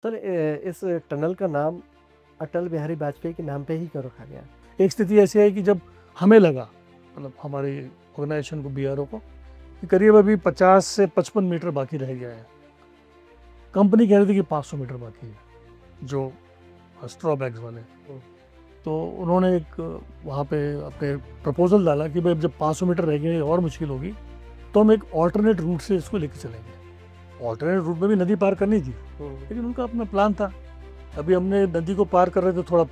Sir इस tunnel का नाम अटल बिहारी वाजपेयी के नाम पे ही क्यों रखा गया? एक स्थिति ऐसी है कि जब हमें लगा, मतलब हमारी ऑर्गेनाइजेशन को, बीआरओ को, कि करीब अभी 50 से 55 मीटर बाकी रह गया है। कंपनी कह रही थी कि 500 मीटर बाकी है, जो स्ट्रॉ बैग्स वाले। तो उन्होंने एक वहाँ पे अपने प्रपोजल डाला कि भाई जब 500 मीटर रह गए और मुश्किल होगी तो हम एक ऑल्टरनेट रूट से इसको लेकर चलेंगे। ऑल्टरनेट रूट में भी नदी पार करनी थी, लेकिन उनका अपना प्लान था। अभी हमने नदी को पार कर रहे थे थोड़ा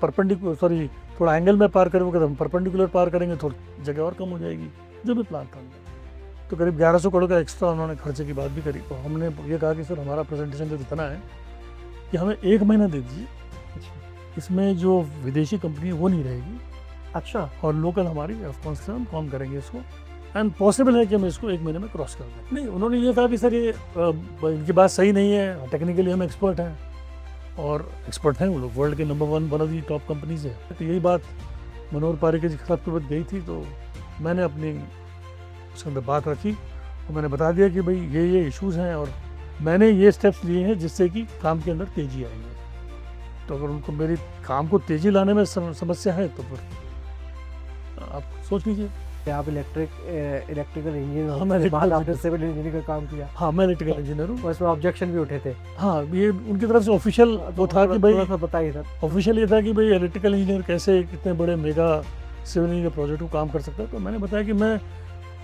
थोड़ा एंगल में पार करेंगे, तो हम परपेंडिकुलर पार करेंगे, थोड़ी जगह और कम हो जाएगी, जो भी प्लान था उनका। तो करीब 1100 करोड़ का एक्स्ट्रा उन्होंने खर्चे की बात भी करी। तो हमने ये कहा कि सर हमारा प्रेजेंटेशन तो इतना है कि हमें 1 महीना दे दीजिए, इसमें जो विदेशी कंपनी है वो नहीं रहेगी, अच्छा, और लोकल हमारी ऑफकोर्स से हम कॉम करेंगे इसको, एंड पॉसिबल है कि हम इसको 1 महीने में क्रॉस कर दें। नहीं, उन्होंने ये कहा कि सर ये इनकी बात सही नहीं है, टेक्निकली हम एक्सपर्ट हैं, और एक्सपर्ट हैं वो लोग, वर्ल्ड के number one of the top companies है। तो यही बात मनोहर पारिकर जी के साथ गई थी, तो मैंने अपनी उसके अंदर बात रखी और मैंने बता दिया कि भाई ये इश्यूज़ हैं और मैंने ये स्टेप्स लिए हैं जिससे कि काम के अंदर तेज़ी आएगी। तो अगर उनको मेरी काम को तेज़ी लाने में समस्या है तो फिर आप सोच लीजिए। क्या आप इलेक्ट्रिकल इंजीनियर हाँ, मैं बाद आपने सिविल इंजीनियरिंग का काम किया? हाँ, मैं इलेक्ट्रिकल इंजीनियर हूँ। और इसमें ऑब्जेक्शन भी उठे थे? हाँ, ये उनकी तरफ से ऑफिशियल वो था कि भाई, थोड़ा सा बताइए सर। ऑफिशियल ये था कि भाई इलेक्ट्रिकल इंजीनियर कैसे इतने बड़े मेगा सिविल इंजीनियर प्रोजेक्ट को काम कर सकता है। तो मैंने बताया कि मैं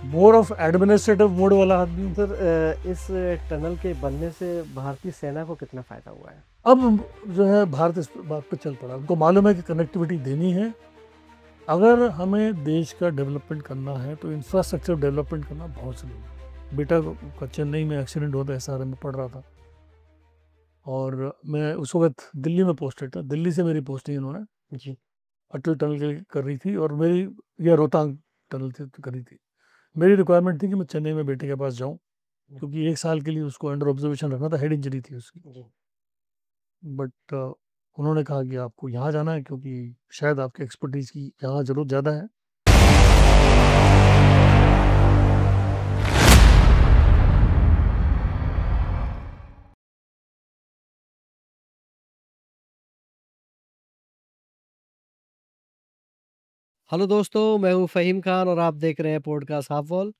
मोर ऑफ एडमिनिस्ट्रेटिव मोड वाला आदमी हूँ। सर इस टनल के बनने से भारतीय सेना को कितना फायदा हुआ है? अब जो है भारत इस बात पर चल पड़ा, उनको मालूम है कि कनेक्टिविटी देनी है। अगर हमें देश का डेवलपमेंट करना है तो इंफ्रास्ट्रक्चर डेवलपमेंट करना बहुत जरूरी है। बेटा का चेन्नई में एक्सीडेंट हुआ था, एसआरएम में पढ़ रहा था, और मैं उस वक्त दिल्ली में पोस्टेड था। दिल्ली से मेरी पोस्टिंग इन्होंने जी। अटल टनल के लिए कर रही थी, और मेरी या रोहतांग टनल से करी थी। मेरी रिक्वायरमेंट थी कि मैं चेन्नई में बेटे के पास जाऊं, क्योंकि 1 साल के लिए उसको अंडर ऑब्जर्वेशन रखना था, हेड इंजरी थी उसकी। बट उन्होंने कहा कि आपको यहाँ जाना है क्योंकि शायद आपके एक्सपर्टीज़ की यहाँ ज़रूरत ज़्यादा है। हेलो दोस्तों, मैं हूं फ़हीम खान और आप देख रहे हैं podcast half wall.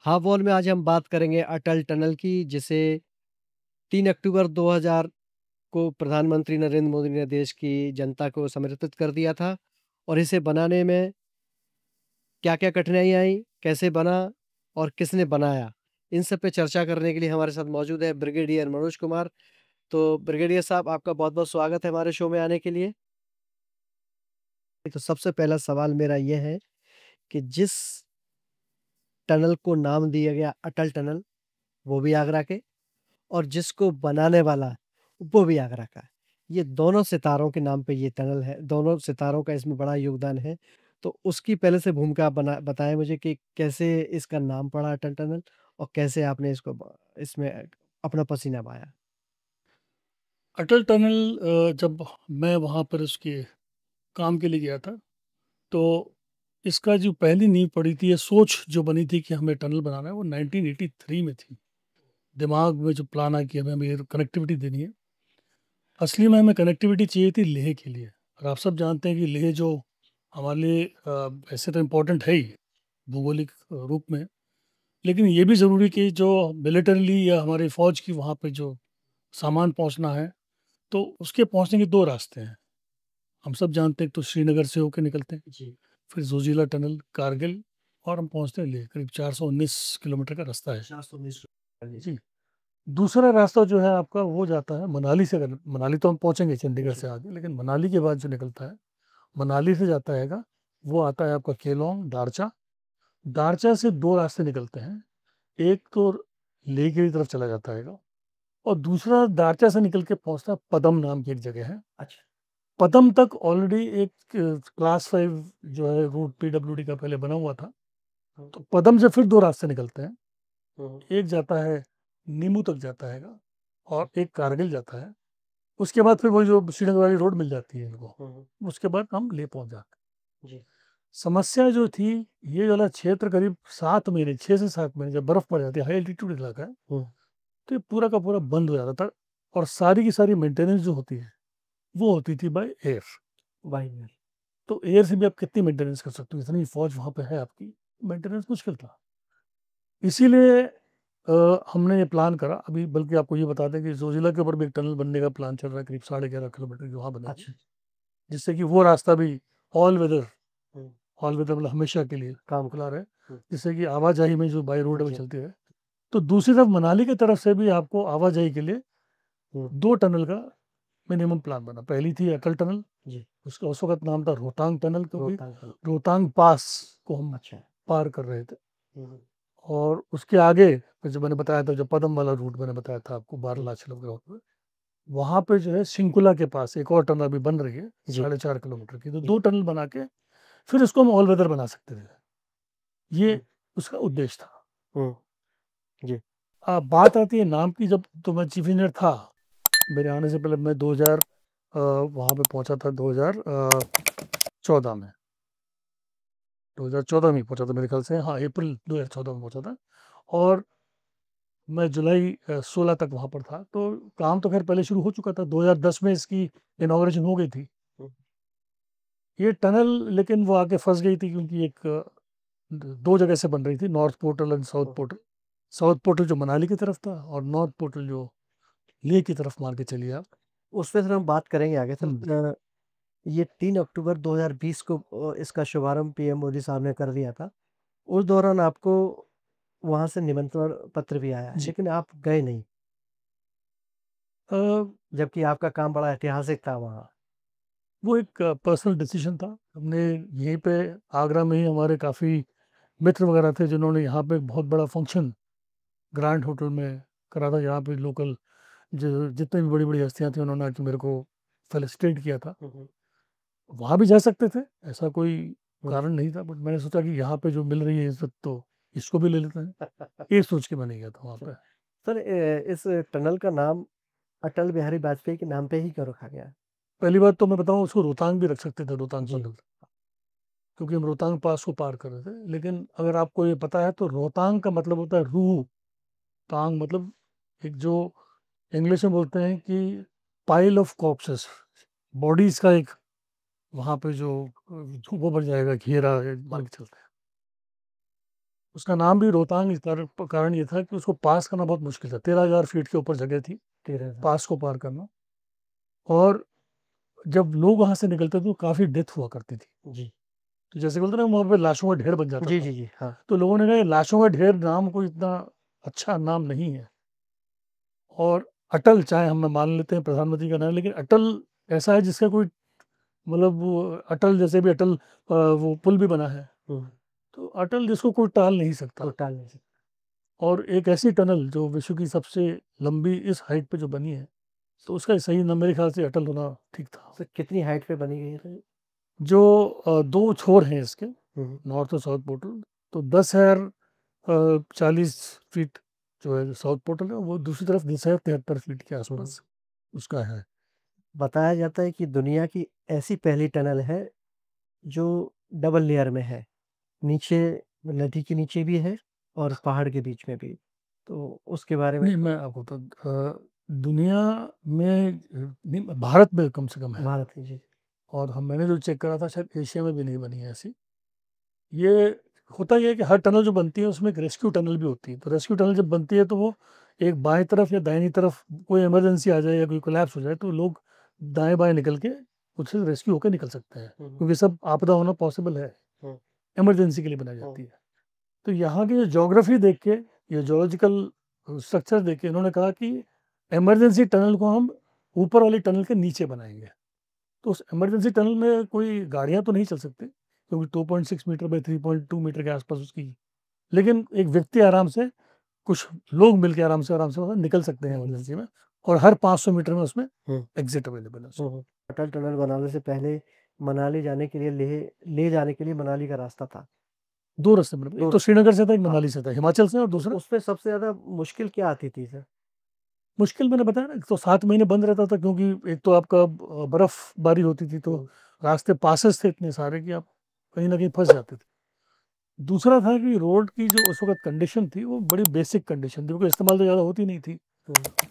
Half wall में आज हम बात करेंगे अटल टनल की, जिसे 3 अक्टूबर 2000 को प्रधानमंत्री नरेंद्र मोदी ने देश की जनता को समर्पित कर दिया था। और इसे बनाने में क्या-क्या कठिनाइयाँ आई, कैसे बना और किसने बनाया, इन सब पे चर्चा करने के लिए हमारे साथ मौजूद है ब्रिगेडियर मनोज कुमार। तो ब्रिगेडियर साहब, आपका बहुत-बहुत स्वागत है हमारे शो में आने के लिए। तो सबसे पहला सवाल मेरा ये है कि जिस टनल को नाम दिया गया अटल टनल, वो भी आगरा के, और जिसको बनाने वाला वो भी आगरा का है। ये दोनों सितारों के नाम पे ये टनल है, दोनों सितारों का इसमें बड़ा योगदान है। तो उसकी पहले से भूमिका आप बताएँ मुझे कि कैसे इसका नाम पड़ा अटल टनल और कैसे आपने इसमें अपना पसीना बहाया? अटल टनल जब मैं वहाँ पर उसके काम के लिए गया था, तो इसका जो पहली नींव पड़ी थी, ये सोच जो बनी थी कि हमें टनल बनाना है, वो 1983 में थी। दिमाग में जो प्लान आया कि हमें ये कनेक्टिविटी देनी है। असली में हमें कनेक्टिविटी चाहिए थी लेह के लिए, और आप सब जानते हैं कि लेह जो हमारे लिए वैसे तो इम्पोर्टेंट है ही भौगोलिक रूप में, लेकिन ये भी ज़रूरी कि जो मिलिटरीली या हमारी फ़ौज की वहाँ पे जो सामान पहुँचना है, तो उसके पहुँचने के 2 रास्ते हैं। हम सब जानते हैं, एक तो श्रीनगर से होकर निकलते हैं, जी। फिर जोजिला टनल, कारगिल, और हम पहुँचते हैं लेह। करीब 419 किलोमीटर का रास्ता है। 419 जी। दूसरा रास्ता जो है आपका, वो जाता है मनाली से। अगर मनाली तो हम पहुँचेंगे चंडीगढ़ जी। से आगे, लेकिन मनाली के बाद जो निकलता है, मनाली से जाता है, वो आता है आपका केलोंग, दारचा। दारचा से 2 रास्ते निकलते हैं। एक तो लेह की तरफ चला जाता है, और दूसरा दारचा से निकल के पहुंचता है पदम नाम की एक जगह है। अच्छा। पदम तक ऑलरेडी एक क्लास 5 जो है रूट पीडब्ल्यूडी का पहले बना हुआ था। हुँ, तो पदम से फिर 2 रास्ते निकलते हैं। हुँ, एक जाता है नीमू तक जाता है, और एक कारगिल जाता है। उसके बाद फिर वो जो श्रीनगर वाली रोड मिल जाती है इनको, हुँ, उसके बाद हम ले पहुंच जाते हैं। जी। समस्या जो थी, ये वाला क्षेत्र करीब 7 महीने, 6 से 7 महीने जब बर्फ पड़ जाती है, हाई एल्टीट्यूड इलाका है, हुँ, तो ये पूरा का पूरा बंद हो जाता था। और सारी की सारी मेंटेनेंस जो होती है वो होती थी बाय एयर। By air. तो एयर से भी आप कितनी मेंटेनेंस कर सकते हो, इतनी फौज वहाँ पे है आपकी, मेंटेनेंस मुश्किल था। इसीलिए हमने ये प्लान करा अभी, बल्कि आपको ये बता दें कि जोजिला के ऊपर भी एक टनल बनने का प्लान चल रहा है, करीब 11.5 किलोमीटर की वहाँ बनेगी, अच्छा। जिससे कि वो रास्ता भी ऑल वेदर, हम्म, ऑल वेदर मतलब हमेशा के लिए काम खुला रहे, हम्म, जिससे कि आवाजाही में जो बाई रोड में जी। चलती है। तो दूसरी तरफ मनाली की तरफ से भी आपको आवाजाही के लिए हम्म, 2 टनल का मिनिमम प्लान बना। पहली थी अटल टनल, जी। उसका उस वक्त नाम था रोहतांग टनल, क्योंकि रोहतांग टनल। रोहतांग पास को हम अच्छा। पार कर रहे थे। हम्म, और उसके आगे फिर जो मैंने बताया था, जो पदम वाला रूट मैंने बताया था आपको, हम्म, बारलाचल वगैरह होते हुए, वहाँ पे जो है सिंकुला के पास एक और टनल अभी बन रही है, जी। 4.5 किलोमीटर की। तो जी। 2 टनल बना के फिर इसको हम ऑल वेदर बना सकते थे, ये हम्म, उसका उद्देश्य था। हम्म, जी। अब बात आती है नाम की, जब तो मैं चीफ इंजीनियर था, मेरे आने से पहले मैं 2000 वहाँ पे पहुंचा था, 2014 में, 2014 में ही पहुंचा था मेरे ख्याल से, हाँ अप्रैल 2014 में पहुंचा था। और मैं जुलाई 16 तक वहाँ पर था। तो काम तो खैर पहले शुरू हो चुका था, 2010 में इसकी इनॉग्रेशन हो गई थी। हम्म, ये टनल लेकिन वो आके फंस गई थी, क्योंकि एक 2 जगह से बन रही थी, north portal and south hmm. Portal. South portal जो मनाली की तरफ था, और नॉर्थ पोर्टल जो लेह की तरफ मान के चलिए आप। उस पे सर हम बात करेंगे आगे हम्म, सर। ये 3 अक्टूबर 2020 को इसका शुभारंभ पीएम मोदी साहब ने कर दिया था। उस दौरान आपको वहां से निमंत्रण पत्र भी आया, जी। लेकिन आप गए नहीं, अ, जबकि आपका काम बड़ा ऐतिहासिक था वहाँ। वो एक पर्सनल डिसीजन था। हमने यहीं पे आगरा में ही हमारे काफ़ी मित्र वगैरह थे, जिन्होंने यहाँ पे एक बहुत बड़ा फंक्शन ग्रैंड होटल में करा था। यहाँ पे लोकल जो जितनी भी बड़ी बड़ी हस्तियाँ थी, उन्होंने आके मेरे को फेलिसिटेट किया था। हम्म, वहाँ भी जा सकते थे, ऐसा कोई हम्म। कारण नहीं था, बट मैंने सोचा कि यहाँ पे जो मिल रही है इज्जत, तो इसको भी ले लेते हैं, ये सोच के मैंने गया था वहाँ पे। सर, इस टनल का नाम अटल बिहारी वाजपेयी के नाम पे ही क्यों रखा गया है? पहली बात तो मैं बताऊँ, उसको रोहतांग भी रख सकते थे, रोहतांग जी। टनल, क्योंकि हम रोहतांग पास को पार कर रहे थे। लेकिन अगर आपको ये पता है, तो रोहतांग का मतलब होता है रूह, तांग मतलब एक जो इंग्लिश में बोलते हैं कि पाइल ऑफ कॉर्प्सेस, बॉडीज का एक वहाँ पे जो वो बन जाएगा घेरा, मान के चलते हैं। उसका नाम भी रोहतांग इस कारण ये था कि उसको पास करना बहुत मुश्किल था, 13,000 फीट के ऊपर जगह थी 13 था। पास को पार करना। और जब लोग वहां से निकलते थे तो काफी डेथ हुआ करती थी। जी। तो जैसे बोलते ना, वहाँ पे लाशों का ढेर बन जाता जी। था। जी। जी। हाँ। तो लोगों ने कहा, ये लाशों का ढेर नाम कोई इतना अच्छा नाम नहीं है। और अटल, चाहे हम मान लेते हैं प्रधानमंत्री का नाम, लेकिन अटल ऐसा है जिसका कोई मतलब, वो अटल जैसे भी अटल वो पुल भी बना है, हम्म। तो अटल जिसको कोई टाल नहीं को सकता। टाल नहीं सकते। और एक ऐसी टनल जो विश्व की सबसे लंबी इस हाइट पे जो बनी है, तो उसका सही नाम मेरे ख्याल से अटल होना ठीक था। सर, कितनी हाइट पे बनी गई है सर? जो 2 छोर हैं इसके, हम्म, नॉर्थ और साउथ पोर्टल, तो 10,040 फीट जो है साउथ पोर्टल है, वो दूसरी तरफ 10,073 फीट के हम्म। आसपास उसका है। बताया जाता है कि दुनिया की ऐसी पहली टनल है जो डबल लेयर में है, नीचे नदी के नीचे भी है और पहाड़ के बीच में भी। तो उसके बारे में। नहीं, मैं आपको तो दुनिया में नहीं, भारत में कम से कम है। भारत की जी। और हम मैंने जो चेक करा था, शायद एशिया में भी नहीं बनी है ऐसी। ये होता ही है कि हर टनल जो बनती है उसमें एक रेस्क्यू टनल भी होती है। तो रेस्क्यू टनल जब बनती है, तो वो एक बाएं तरफ या दाहिनी तरफ कोई इमरजेंसी आ जाए या कोई कोलैप्स हो जाए, तो लोग दाएं बाएं निकल के उससे रेस्क्यू होकर निकल सकते हैं, हम्म, क्योंकि सब आपदा होना पॉसिबल है, हम्म, इमरजेंसी के लिए बनाई हम्म, जाती है। तो यहाँ की जो जोग्राफी देख के, ये जोलॉजिकल स्ट्रक्चर देख के, इन्होंने कहा कि इमरजेंसी टनल को हम ऊपर वाली टनल के नीचे बनाएंगे। तो उस इमरजेंसी टनल में कोई गाड़ियां तो नहीं चल सकती, क्योंकि 2.6 मीटर बाई 3.2 मीटर के आसपास उसकी, लेकिन एक व्यक्ति आराम से, कुछ लोग मिलकर आराम से मतलब निकल सकते हैं हम्म, इमरजेंसी में। और हर 500 मीटर में उसमें हम्म, एग्जिट अवेलेबल है उसका। अटल टनल बनाने से पहले मनाली जाने के लिए ले जाने के लिए मनाली का रास्ता था। 2 रास्ते बने, एक दो। तो श्रीनगर से था, एक हाँ। मनाली से था, हिमाचल से, और तो दूसरा उसमें सबसे ज्यादा मुश्किल क्या आती थी सर? मुश्किल मैंने बताया ना, एक तो 7 महीने बंद रहता था, क्योंकि एक तो आपका बर्फबारी होती थी, तो हम्म, रास्ते पासेस थे इतने सारे कि आप कहीं ना कहीं फंस जाते थे। दूसरा था कि रोड की जो उस वक्त कंडीशन थी, वो बड़ी बेसिक कंडीशन थी, क्योंकि इस्तेमाल तो ज़्यादा होती नहीं थी।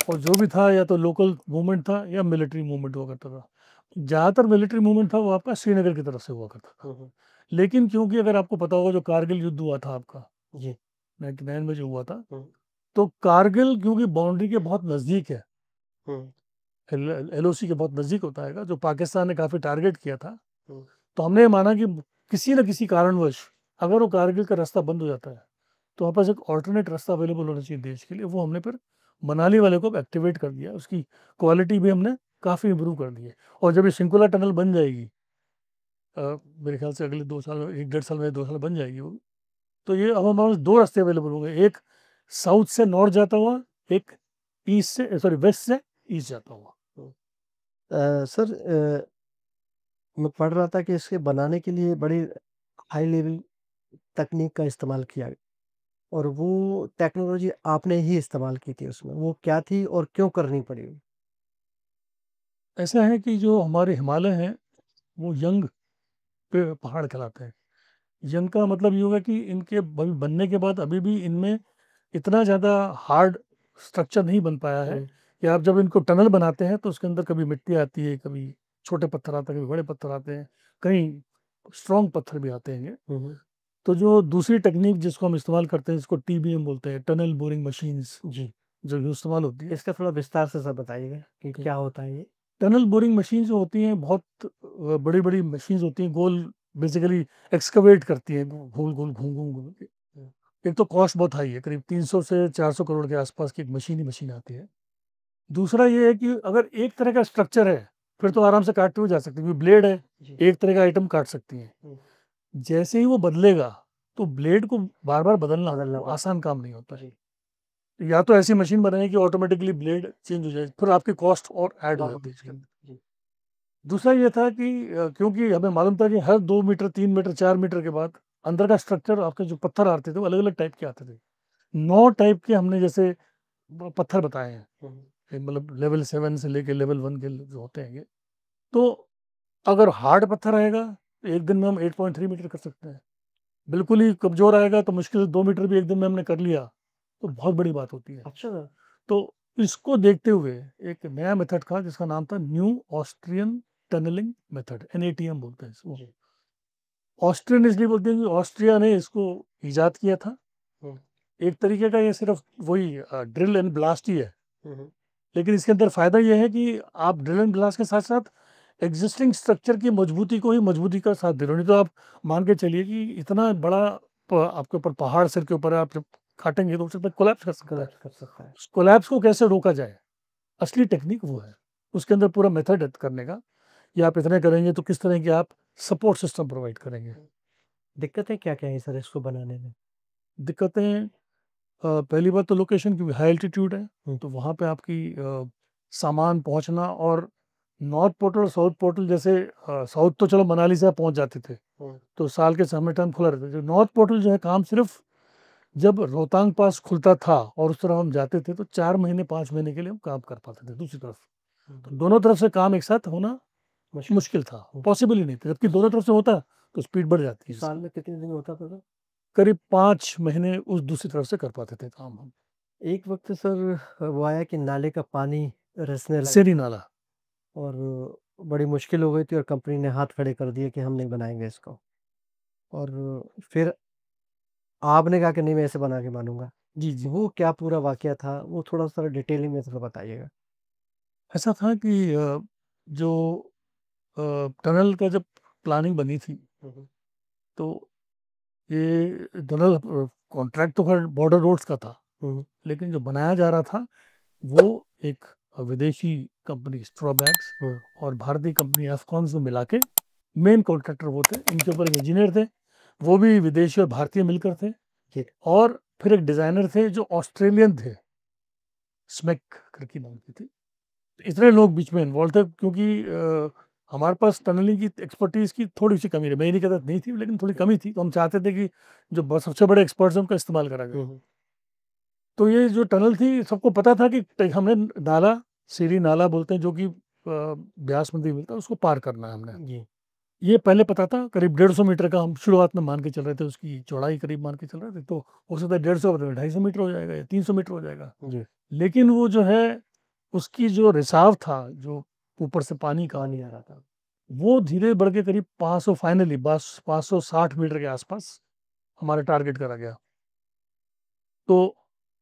और जो भी था या तो लोकल मूवमेंट था या मिलिट्री मूवमेंट हुआ करता था। ज़्यादातर मिलिट्री मूवमेंट था वो आपका श्रीनगर की तरफ से हुआ करता था। लेकिन क्योंकि अगर आपको पता होगा जो कारगिल युद्ध हुआ था आपका जी। 99 में जो हुआ था, तो कारगिल क्योंकि बाउंड्री के बहुत नज़दीक है, एलओसी के बहुत नज़दीक होता है, जो पाकिस्तान ने काफ़ी टारगेट किया था, तो हमने ये माना कि किसी न किसी कारणवश अगर वो कारगिल का रास्ता बंद हो जाता है तो वहाँ पास एक ऑल्टरनेट रास्ता अवेलेबल होना चाहिए देश के लिए। वो हमने फिर मनाली वाले को एक्टिवेट कर दिया, उसकी क्वालिटी भी हमने काफ़ी इम्प्रूव कर दी है। और जब ये शिंकुला टनल बन जाएगी, मेरे ख्याल से अगले 2 साल में, 1 डेढ़ साल में, 2 साल बन जाएगी वो, तो ये अब हमारे पास 2 रास्ते अवेलेबल होंगे, एक साउथ से नॉर्थ जाता हुआ, एक ईस्ट से, सॉरी, वेस्ट से ईस्ट जाता हुआ। सर, मैं पढ़ रहा था कि इसके बनाने के लिए बड़ी हाई लेवल तकनीक का इस्तेमाल किया और वो टेक्नोलॉजी आपने ही इस्तेमाल की थी उसमें, वो क्या थी और क्यों करनी पड़ी? ऐसा है कि जो हमारे हिमालय हैं वो यंग पे पहाड़ कहलाते हैं। यंग का मतलब ये होगा कि इनके बनने के बाद अभी भी इनमें इतना ज़्यादा हार्ड स्ट्रक्चर नहीं बन पाया है कि आप जब इनको टनल बनाते हैं तो उसके अंदर कभी मिट्टी आती है, कभी छोटे पत्थर आते हैं, कभी बड़े पत्थर आते हैं, कहीं स्ट्रॉन्ग पत्थर भी आते हैं। तो जो दूसरी टेक्निक जिसको हम इस्तेमाल करते हैं, जिसको टीबीएम बोलते हैं, टनल बोरिंग मशीन्स, जी। जो इस्तेमाल होती है। इसका थोड़ा विस्तार से सब बताइएगा कि क्या होता है ये? टनल बोरिंग मशीन जो होती हैं बहुत बड़ी बड़ी मशीन्स होती हैं, गोल, बेसिकली एक्सकवेट करती हैं, गोल गोल घूम घूम घूम के। एक तो कॉस्ट बहुत हाई है, करीब 300 से 400 करोड़ के आसपास की एक मशीन ही मशीन आती है। दूसरा ये है कि अगर एक तरह का स्ट्रक्चर है फिर तो आराम से काटते हुए जा सकते हैं, क्योंकि ब्लेड है, जी। एक तरह का आइटम काट सकती हैं। जैसे ही वो बदलेगा तो ब्लेड को बार बार बदलना बदलना वो पड़ता आसान काम नहीं होता है। जी। या तो ऐसी मशीन बनाए कि ऑटोमेटिकली ब्लेड चेंज हो जाए, फिर आपकी कॉस्ट और ऐड हो जाती है इसके अंदर। जी। दूसरा ये था कि क्योंकि हमें मालूम था कि हर 2 मीटर, 3 मीटर, 4 मीटर के बाद अंदर का स्ट्रक्चर, आपके जो पत्थर आते थे वो अलग अलग टाइप के आते थे। 9 टाइप के हमने जैसे पत्थर बताए हैं, मतलब लेवल 7 से लेके लेवल 1 के जो होते हैं ये। तो अगर हार्ड पत्थर आएगा तो एक दिन में हम 8.3 मीटर कर सकते हैं। बिल्कुल ही कमजोर आएगा तो मुश्किल से 2 मीटर भी एक दिन में हमने कर लिया तो बहुत बड़ी बात होती है। अच्छा सर। तो इसको देखते हुए एक नया मेथड था जिसका नाम था न्यू ऑस्ट्रियन टनलिंग मेथड, एनएटीएम बोलते हैं इसको। जी। ऑस्ट्रियन इसलिए बोलते हैं कि ऑस्ट्रिया ने इसको इजाद किया था। हम्म, एक तरीके का ये सिर्फ वही ड्रिल एंड ब्लास्ट ही है, हम्म, लेकिन इसके अंदर फायदा यह है कि आप ड्रिल एंड ब्लास्ट के साथ साथ एग्जिस्टिंग स्ट्रक्चर की मजबूती को ही मजबूती का साथ दे रहे हो। नहीं तो आप मान के चलिए कि इतना बड़ा आपके ऊपर पहाड़ सिर के ऊपर है, आप जब काटेंगे तो हो सकता है कोलैप्स कर सकता है। collapse कर सकता है। उस कोलैप्स को कैसे रोका जाए, असली टेक्निक वो है। उसके अंदर पूरा मेथड है करने का, कि आप इतने करेंगे तो किस तरह के आप सपोर्ट सिस्टम प्रोवाइड करेंगे। दिक्कतें क्या-क्या हैं सर इसको बनाने में? दिक्कतें, पहली बात तो लोकेशन, क्योंकि हाई एल्टीट्यूड है, हुँ, तो वहाँ पे आपकी सामान पहुँचना, और नॉर्थ पोर्टल और साउथ पोर्टल जैसे, साउथ तो चलो मनाली से आप पहुँच जाते थे, तो साल के समय टाइम खुला रहता था। जो नॉर्थ पोर्टल जो है, काम सिर्फ जब रोहतांग पास खुलता था और उस तरफ हम जाते थे तो 4 महीने 5 महीने के लिए हम काम कर पाते थे दूसरी तरफ। तो दोनों तरफ से काम एक साथ होना मुश्किल। मुश्किल था, पॉसिबल ही नहीं था। जबकि दोनों तरफ से होता तो स्पीड बढ़ जाती है साल इसकी। में कितने दिन होता था सर? करीब 5 महीने उस दूसरी तरफ से कर पाते थे काम हम। एक वक़्त सर वो आया कि नाले का पानी रिसने लगा सेरी नाला। और बड़ी मुश्किल हो गई थी और कंपनी ने हाथ खड़े कर दिए कि हम नहीं बनाएँगे इसको। और फिर आपने कहा कि नहीं मैं इसे बना के मानूँगा। जी जी। वो क्या पूरा वाक़या था? वो थोड़ा-सा डिटेलिंग में थोड़ा बताइएगा। ऐसा था कि जो टनल का जब प्लानिंग बनी थी, हुँ, हुँ। तो ये टनल कॉन्ट्रैक्ट तो खैर बॉर्डर रोड्स का था, हुँ, लेकिन जो बनाया जा रहा था वो एक विदेशी कंपनी स्ट्रॉबैक्स हुँ। और भारतीय कंपनी एफकॉन को मिला के मेन कॉन्ट्रैक्टर वो थे। इनके ऊपर एक इंजीनियर थे, वो भी विदेशी और भारतीय मिलकर थे। जी। और फिर एक डिज़ाइनर थे जो ऑस्ट्रेलियन थे, स्मेक करके नाम की थी। इतने लोग बीच में इन्वॉल्व थे, क्योंकि हमारे पास टनलिंग की एक्सपर्टीज़ की थोड़ी सी कमी है। मैं ये नहीं कहता नहीं थी, लेकिन थोड़ी कमी थी, तो हम चाहते थे कि जो सबसे बड़े एक्सपर्ट्स हैं उनका इस्तेमाल करा जाए। हुँ, हुँ। तो ये जो टनल थी, सबको पता था कि हमने नाला, सीरी नाला बोलते हैं, जो कि ब्यास नदी मिलता है, उसको पार करना है हमने। जी। ये पहले पता था, करीब 150 मीटर का हम शुरुआत में मान के चल रहे थे, उसकी चौड़ाई करीब मान के चल रहे थे, तो हो सकता है 150 250 मीटर हो जाएगा या 300 मीटर हो जाएगा। जी, लेकिन वो जो है, उसकी जो रिसाव था, जो ऊपर से पानी का, पानी आ रहा था। वो धीरे बढ़ के करीब 500, फाइनली बस 560 मीटर के आसपास हमारा टारगेट करा गया। तो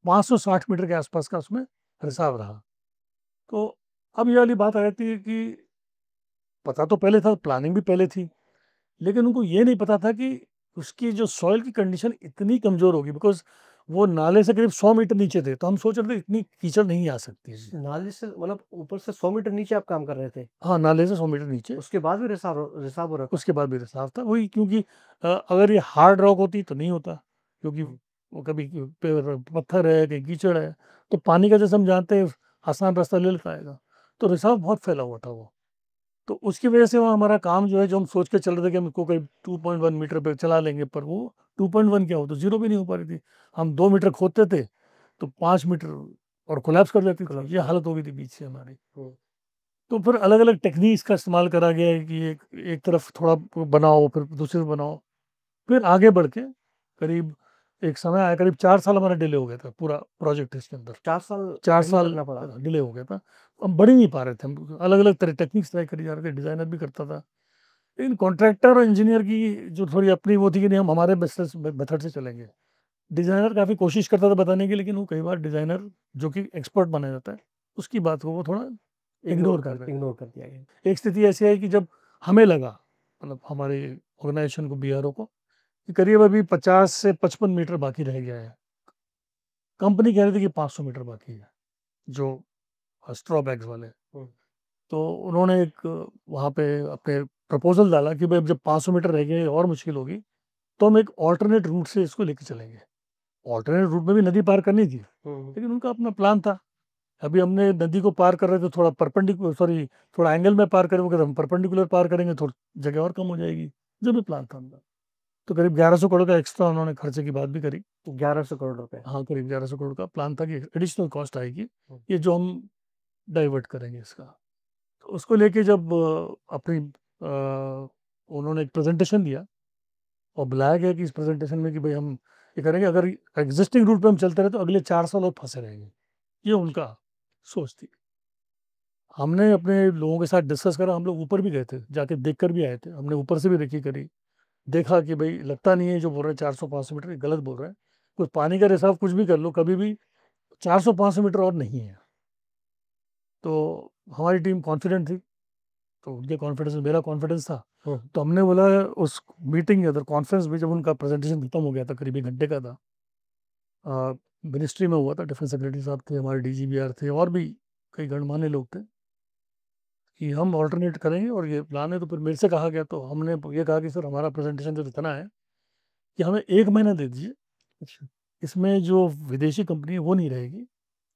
560 मीटर के आसपास का उसमें रिसाव रहा। तो अब ये वाली बात आ जाती है कि पता तो पहले था, प्लानिंग भी पहले थी, लेकिन उनको ये नहीं पता था कि उसकी जो सॉइल की कंडीशन इतनी कमज़ोर होगी, बिकॉज़ वो नाले से करीब 100 मीटर नीचे थे, तो हम सोच रहे थे इतनी कीचड़ नहीं आ सकती है। नाले से मतलब ऊपर से 100 मीटर नीचे आप काम कर रहे थे? हाँ, नाले से 100 मीटर नीचे, उसके बाद भी रिसाव हो रखा? उसके बाद भी रिसाव था। वही, क्योंकि अगर ये हार्ड रॉक होती तो नहीं होता, क्योंकि हुँ, वो कभी पत्थर है, कहीं कीचड़ है, तो पानी का जैसे हम जानते हैं आसान रास्ता ले लेता आएगा, तो रिसाव बहुत फैला हुआ था वो। तो उसकी वजह से वो हमारा काम जो है, जो हम सोच के चल रहे थे कि हम इसको करीब 2.1 मीटर पे चला लेंगे, पर वो 2.1 क्या हो, तो 0 भी नहीं हो पा रही थी। हम 2 मीटर खोदते थे, तो 5 मीटर और कोलैप्स कर जाती थी। कोलैप्स ये कर हालत जाती। हो गई थी बीच से हमारी। हुँ, तो फिर अलग-अलग टेक्नीक्स का इस्तेमाल करा गया है कि एक एक तरफ थोड़ा बनाओ, फिर दूसरी तरफ बनाओ। फिर आगे बढ़ के करीब एक समय आया, करीब 4 साल हमारा डिले हो गया था पूरा प्रोजेक्ट इसके अंदर। 4 साल 4 सही साल करना पड़ा। डिले हो गया था। हम बढ़ ही नहीं पा रहे थे, हम अलग-अलग तरह टेक्निक्स ट्राई करी जा रहे थे, डिज़ाइनर भी करता था। लेकिन कॉन्ट्रैक्टर और इंजीनियर की जो थोड़ी अपनी वो थी कि नहीं, हम हमारे बिज़नेस मेथड से चलेंगे। डिज़ाइनर काफ़ी कोशिश करता था बताने की, लेकिन वो कई बार डिज़ाइनर जो कि एक्सपर्ट माना जाता है, उसकी बात को वो थोड़ा इग्नोर कर रहे थे। इग्नोर कर दिया गया। एक स्थिति ऐसी आई कि जब हमें लगा, मतलब हमारे ऑर्गेनाइजेशन को, बीआरओ को, कि करीब अभी 50 से 55 मीटर बाकी रह गया है। कंपनी कह रही थी कि 500 मीटर बाकी है, जो स्ट्रॉ बैग्स वाले। हुँ, तो उन्होंने एक वहाँ पे अपने प्रपोज़ल डाला कि भाई अब जब 500 मीटर रह गए और मुश्किल होगी, तो हम एक अल्टरनेट रूट से इसको लेके चलेंगे। अल्टरनेट रूट में भी नदी पार करनी थी, हुँ, हुँ। लेकिन उनका अपना प्लान था। अभी हमने नदी को पार कर रहे थे, थोड़ा थोड़ा एंगल में पार करें, वो कहते हम परपेंडिकुलर पार करेंगे, थोड़ी जगह और कम हो जाएगी, जो भी प्लान था उनका। तो करीब 1100 करोड़ का एक्स्ट्रा उन्होंने खर्चे की बात भी करी। 1100 करोड़ रुपए। हाँ, करीब 1100 करोड़ का प्लान था कि एडिशनल कॉस्ट आएगी, हुँ, ये जो हम डाइवर्ट करेंगे इसका। तो उसको लेके जब उन्होंने एक प्रेजेंटेशन दिया और बुलाया गया कि इस प्रेजेंटेशन में कि भाई हम ये करेंगे, अगर एग्जिस्टिंग रूट पे हम चलते रहे तो अगले 4 साल और फंसे रहेंगे। ये उनका सोच थी। हमने अपने लोगों के साथ डिस्कस करा, हम लोग ऊपर भी गए थे, जाके देख कर भी आए थे। हमने ऊपर से भी रेकी करी, देखा कि भाई लगता नहीं है जो बोल रहे हैं 400-500 मीटर, ये गलत बोल रहे हैं। कुछ पानी का रिसाव कुछ भी कर लो, कभी भी 400-500 मीटर और नहीं है। तो हमारी टीम कॉन्फिडेंट थी, तो उनके कॉन्फिडेंस में मेरा कॉन्फिडेंस था। हुँ, तो हमने बोला, उस मीटिंग के अंदर, कॉन्फ्रेंस में, जब उनका प्रेजेंटेशन खत्म हो गया था, करीब 1 घंटे का था, मिनिस्ट्री में हुआ था, डिफेंस सेक्रेटरी साहब थे, हमारे डीजीबीआर थे, और भी कई गणमान्य लोग थे, कि हम ऑल्टरनेट करेंगे और ये प्लान है। तो फिर मेरे से कहा गया, तो हमने ये कहा कि सर हमारा प्रेजेंटेशन जो इतना है कि हमें 1 महीना दे दीजिए, अच्छा। इसमें जो विदेशी कंपनी है वो नहीं रहेगी,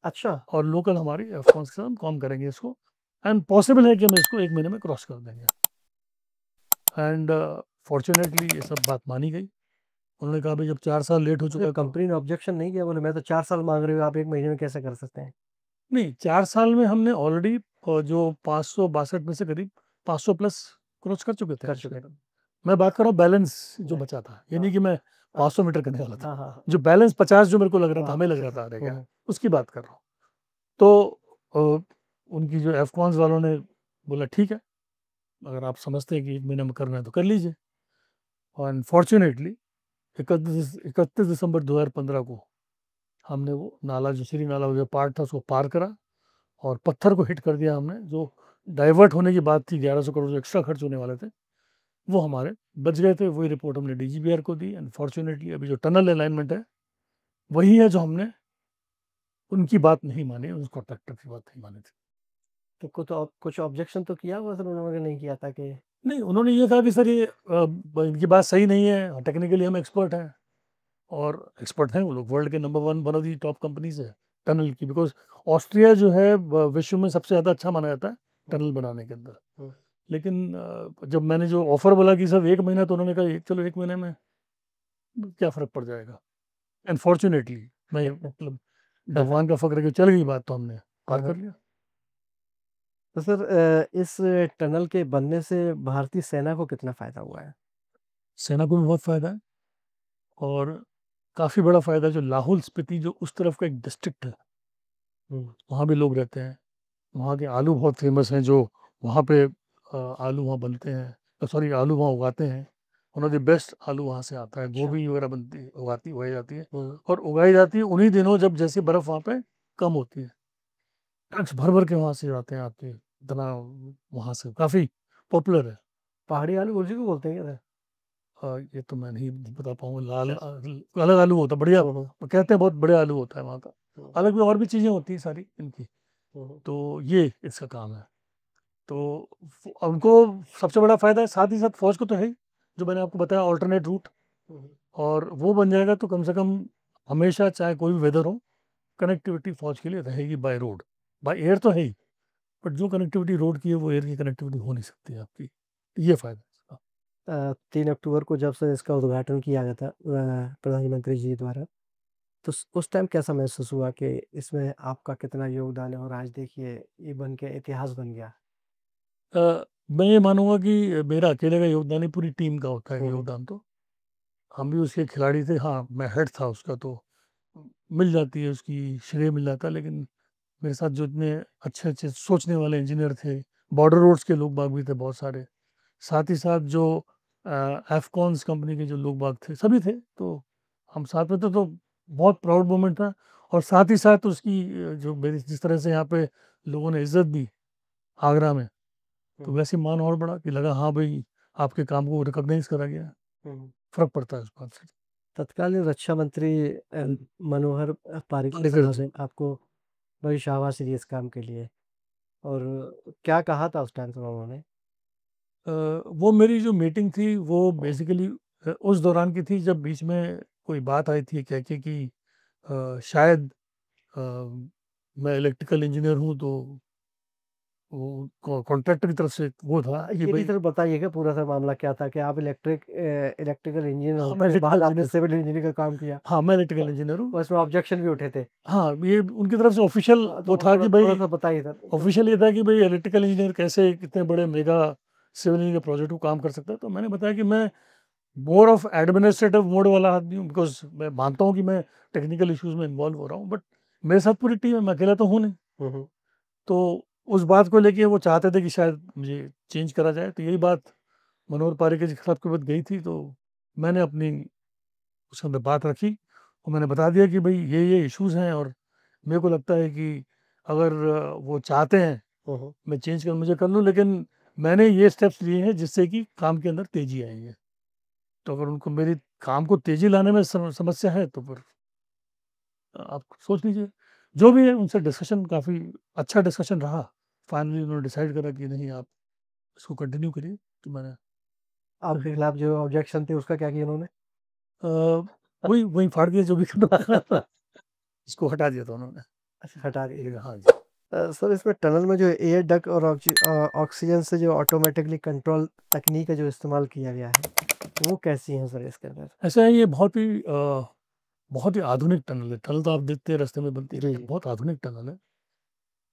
अच्छा, और लोकल हमारी एफकॉन्स के साथ हम काम करेंगे इसको, एंड पॉसिबल है कि हम इसको 1 महीने में क्रॉस कर देंगे। एंड फॉर्चुनेटली ये सब बात मानी गई। उन्होंने कहा भाई जब 4 साल लेट हो चुका जब है तो, कंपनी ने ऑब्जेक्शन नहीं किया, बोले मैं तो 4 साल माँग रही हूँ, आप 1 महीने में कैसे कर सकते हैं? नहीं, 4 साल में हमने ऑलरेडी जो 562 में से करीब 500 प्लस क्रॉस कर चुके थे कर चुके एक्चुअली। थे। मैं बात कर रहा हूँ बैलेंस जो राइट। बचा था, ये हाँ, नहीं कि मैं हाँ, 500 मीटर करने वाला था। हाँ, हाँ, हाँ, जो बैलेंस 50 जो मेरे को लग रहा था, हाँ। हमें लग रहा था हुँ, रहेगा, हुँ। उसकी बात कर रहा हूँ। तो उनकी जो एफकॉन्स वालों ने बोला ठीक है, अगर आप समझते हैं कि 1 महीने में करना है तो कर लीजिए। और अनफॉर्चुनेटली 31 दिसंबर 2015 को हमने वो नाला, जो श्री नाला जो पार्ट था, उसको पार करा, और पत्थर को हिट कर दिया हमने। जो डाइवर्ट होने की बात थी, 1100 करोड़ जो एक्स्ट्रा खर्च होने वाले थे, वो हमारे बच गए थे। वही रिपोर्ट हमने डीजीबीआर को दी। अनफॉर्चुनेटली अभी जो टनल अलाइनमेंट है, वही है जो हमने उनकी बात नहीं मानी, उस कॉन्ट्रैक्टर की बात नहीं मानी थी। तो कुछ ऑब्जेक्शन तो किया होगा सर उन्होंने, नहीं किया था कि नहीं, उन्होंने ये कहा कि सर ये इनकी बात सही नहीं है, टेक्निकली हम एक्सपर्ट हैं, और एक्सपर्ट हैं वो लोग, वर्ल्ड के number one of the top companies है टनल की, बिकॉज ऑस्ट्रिया जो है विश्व में सबसे ज़्यादा अच्छा माना जाता है हुँ, टनल बनाने के अंदर। हुँ। लेकिन जब मैंने जो ऑफर बोला कि सब 1 महीना, तो उन्होंने कहा चलो 1 महीने में क्या फ़र्क पड़ जाएगा। अनफॉर्चुनेटली, मैं मतलब भगवान का फ़क्र है कि चल गई बात, तो हमने हाँ, पार कर हाँ। लिया। तो सर इस टनल के बनने से भारतीय सेना को कितना फ़ायदा हुआ है? सेना को भी बहुत फ़ायदा है, और काफ़ी बड़ा फ़ायदा जो लाहौल स्पीति जो उस तरफ का एक डिस्ट्रिक्ट है, हुँ, वहाँ भी लोग रहते हैं। वहाँ के आलू बहुत फेमस हैं, जो वहाँ पे आलू वहाँ बनते हैं, सॉरी आलू वहाँ उगाते हैं। वन ऑफ द बेस्ट आलू वहाँ से आता है, अच्छा। गोभी वगैरह बनती है, उगाई जाती है। हुँ, और उगाई जाती है उन्हीं दिनों जब जैसे बर्फ़ वहाँ पे कम होती है। ट्रक्स भर-भर के वहाँ से जाते हैं आपके, इतना वहाँ से काफ़ी पॉपुलर है। पहाड़ी आलू उसी को बोलते हैं क्या सर? ये तो मैं नहीं बता पाऊँगा, लाल अलग आलू होता है, बढ़िया हुँ, हुँ, कहते हैं बहुत बढ़िया आलू होता है वहाँ का। हुँ, अलग भी और भी चीज़ें होती हैं सारी इनकी, हुँ, हुँ, तो ये इसका काम है। तो उनको सबसे बड़ा फ़ायदा है, साथ ही साथ फ़ौज को तो है ही, जो मैंने आपको बताया अल्टरनेट रूट, हुँ, हुँ। और वो बन जाएगा तो कम से कम हमेशा चाहे कोई भी वेदर हो, कनेक्टिविटी फ़ौज के लिए रहेगी बाय रोड। बाय एयर तो है ही, बट जो कनेक्टिविटी रोड की है वो एयर की कनेक्टिविटी हो नहीं सकती है आपकी। तो ये फ़ायदा है इसका। 3 अक्टूबर को जब से इसका उद्घाटन किया गया था प्रधानमंत्री जी द्वारा, तो उस टाइम कैसा महसूस हुआ कि इसमें आपका कितना योगदान है और आज देखिए ये बन के इतिहास बन गया? मैं ये मानूँगा कि मेरा अकेले का योगदान नहीं, पूरी टीम का होता है हुँ, हुँ, योगदान तो। हम भी उसके खिलाड़ी थे, हाँ, मैं हेड था उसका, तो मिल जाती है उसकी श्रेय मिल जाता है, लेकिन मेरे साथ जो इतने अच्छे-अच्छे सोचने वाले इंजीनियर थे, बॉर्डर रोड्स के लोग बाग भी थे बहुत सारे। साथ ही साथ जो एफकॉन्स कंपनी के जो लोग बाग थे, सभी थे। तो हम साथ में थे, तो बहुत प्राउड मोमेंट था। और साथ ही साथ उसकी जो मेरी जिस तरह से यहाँ पे लोगों ने इज़्ज़त दी आगरा में, तो हुँ, वैसे मान और बढ़ा कि लगा हाँ भई, आपके काम को रिकॉग्नाइज़ करा गया है। हुँ। फ़र्क पड़ता है इस बात से। तत्कालीन रक्षा मंत्री मनोहर पर्रिकर लेकर साहब ने आपको बड़ी शाबाशी दी इस काम के लिए और क्या कहा था उस टाइम पे उन्होंने? वो मेरी जो मीटिंग थी वो बेसिकली उस दौरान की थी जब बीच में कोई बात आई थी कह के कि शायद अ, मैं इलेक्ट्रिकल इंजीनियर हूँ, तो वो कॉन्ट्रैक्टर की तरफ से वो था कि ये भी भाई, सर बताइएगा पूरा सा मामला क्या था कि आप इलेक्ट्रिकल इंजीनियर हाँ, मैं होने के बाद इलेक्ट्रिकल आपने इंजीनियर सिविल इंजीनियरिंग का काम किया हाँ, मैं इलेक्ट्रिकल और इंजीनियर हूँ। उसमें ऑब्जेक्शन भी उठे थे। हाँ, ये उनकी तरफ से ऑफ़िशियल वो तो था कि थोड़ा भाई, सा बताइए सर तो ऑफ़िशियल ये था कि भाई इलेक्ट्रिकल इंजीनियर कैसे कितने बड़े मेगा सिविल इंजीनियर प्रोजेक्ट को काम कर सकता है। तो मैंने बताया कि मैं मोर ऑफ एडमिनिस्ट्रेटिव मोड वाला आदमी हूँ, बिकॉज़ मैं मानता हूँ कि मैं टेक्निकल इश्यूज़ में इन्वॉल्व हो रहा हूँ, बट मेरे साथ पूरी टीम है, मैं अकेला तो हूँ नहीं। हुँ, हुँ, तो उस बात को लेके वो चाहते थे कि शायद मुझे चेंज करा जाए, तो यही बात मनोहर पारिकर जी के साथ की बात गई थी, तो मैंने अपनी उस समय बात रखी और मैंने बता दिया कि भई ये इश्यूज़ हैं, और मेरे को लगता है कि अगर वो चाहते हैं हुँ, हुँ। मैं चेंज कर मुझे कर लूँ, लेकिन मैंने ये स्टेप्स लिए हैं जिससे कि काम के अंदर तेज़ी आएगी। तो अगर उनको मेरी काम को तेज़ी लाने में समस्या है, तो फिर आप सोच लीजिए। जो भी है उनसे डिस्कशन काफ़ी अच्छा डिस्कशन रहा। फाइनली उन्होंने डिसाइड करा कि नहीं, आप इसको कंटिन्यू करिए। तो मैंने आपके खिलाफ जो ऑब्जेक्शन थे उसका क्या किया उन्होंने? अ, वही वही फाड़ दिया जो भी करना था। इसको हटा दिया था उन्होंने। अच्छा हटा दिए। ये हाँ जी। सर इसमें टनल में जो एयर डक्ट और ऑक्सीजन से जो ऑटोमेटिकली कंट्रोल तकनीक का जो इस्तेमाल किया गया है, वो कैसी हैं सर इसके अंदर? ऐसा है, ये बहुत ही आधुनिक टनल है। टनल तो आप देखते हैं रास्ते में बनती है, जी, लेकिन जी। बहुत आधुनिक टनल है।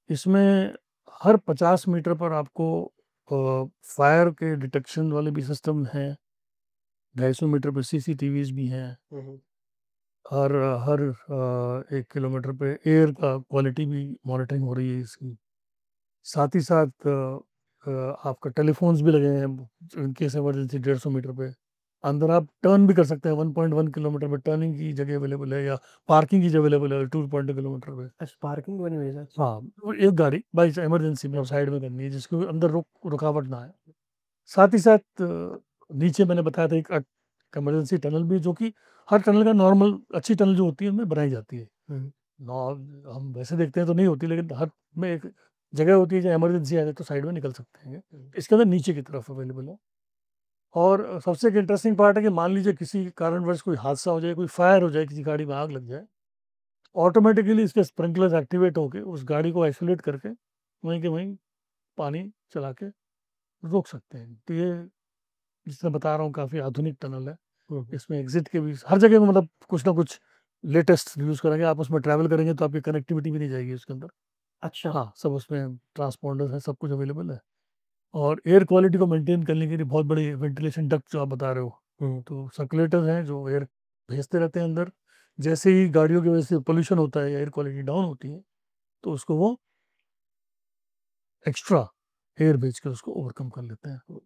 इसमें हर 50 मीटर पर आपको फायर के डिटेक्शन वाले भी सिस्टम हैं। 250 मीटर पर सीसीटीवीज़ भी हैं। हुँ, हुँ। हर हर 1 किलोमीटर पे एयर का क्वालिटी भी मॉनिटरिंग हो रही है इसकी। साथ ही साथ आपका टेलीफ़ोन्स भी लगे हैं, इन केस इमरजेंसी 150 मीटर पे। अंदर आप टर्न भी कर सकते हैं, 1.1 किलोमीटर में टर्निंग की जगह अवेलेबल है, या पार्किंग की जगह अवेलेबल है 2.2 किलोमीटर पे। अच्छा पार्किंग बनी हुई है सर? हाँ, वो एक गाड़ी बाई इमरजेंसी में हुँ, हुँ। साइड में करनी है, जिसको अंदर रुकावट ना आए। साथ ही साथ नीचे मैंने बताया था एक इमरजेंसी टनल भी, जो कि हर टनल का नॉर्मल अच्छी टनल जो होती है उनमें बनाई जाती है। हुँ, नॉ हम वैसे देखते हैं तो नहीं होती, लेकिन हर में एक जगह होती है जहाँ इमरजेंसी आ जाए तो साइड में निकल सकते हैं। हुँ। इसके अंदर नीचे की तरफ अवेलेबल है। और सबसे एक इंटरेस्टिंग पार्ट है कि मान लीजिए किसी कारणवश कोई हादसा हो जाए, कोई फायर हो जाए, किसी गाड़ी में आग लग जाए, ऑटोमेटिकली इसके स्प्रिंकलर्स एक्टिवेट होके उस गाड़ी को आइसोलेट करके वहीं के वहीं पानी चला के रोक सकते हैं। तो ये जिस तरह बता रहा हूँ काफ़ी आधुनिक टनल है। हुँ, हुँ। इसमें एग्ज़िट के भी हर जगह में मतलब कुछ ना कुछ लेटेस्ट यूज़ करेंगे। आप उसमें ट्रैवल करेंगे तो आपकी कनेक्टिविटी भी नहीं जाएगी उसके अंदर। अच्छा। हाँ, सब उसमें ट्रांसपोंडर्स हैं, सब कुछ अवेलेबल है। और एयर क्वालिटी को मेंटेन करने के लिए बहुत बड़ी वेंटिलेशन डक्ट जो आप बता रहे हो, हुँ। तो सर्कुलेटर्स हैं जो एयर भेजते रहते हैं अंदर। जैसे ही गाड़ियों की वजह से पोल्यूशन होता है या एयर क्वालिटी डाउन होती है, तो उसको वो एक्स्ट्रा एयर भेज के उसको ओवरकम कर लेते हैं।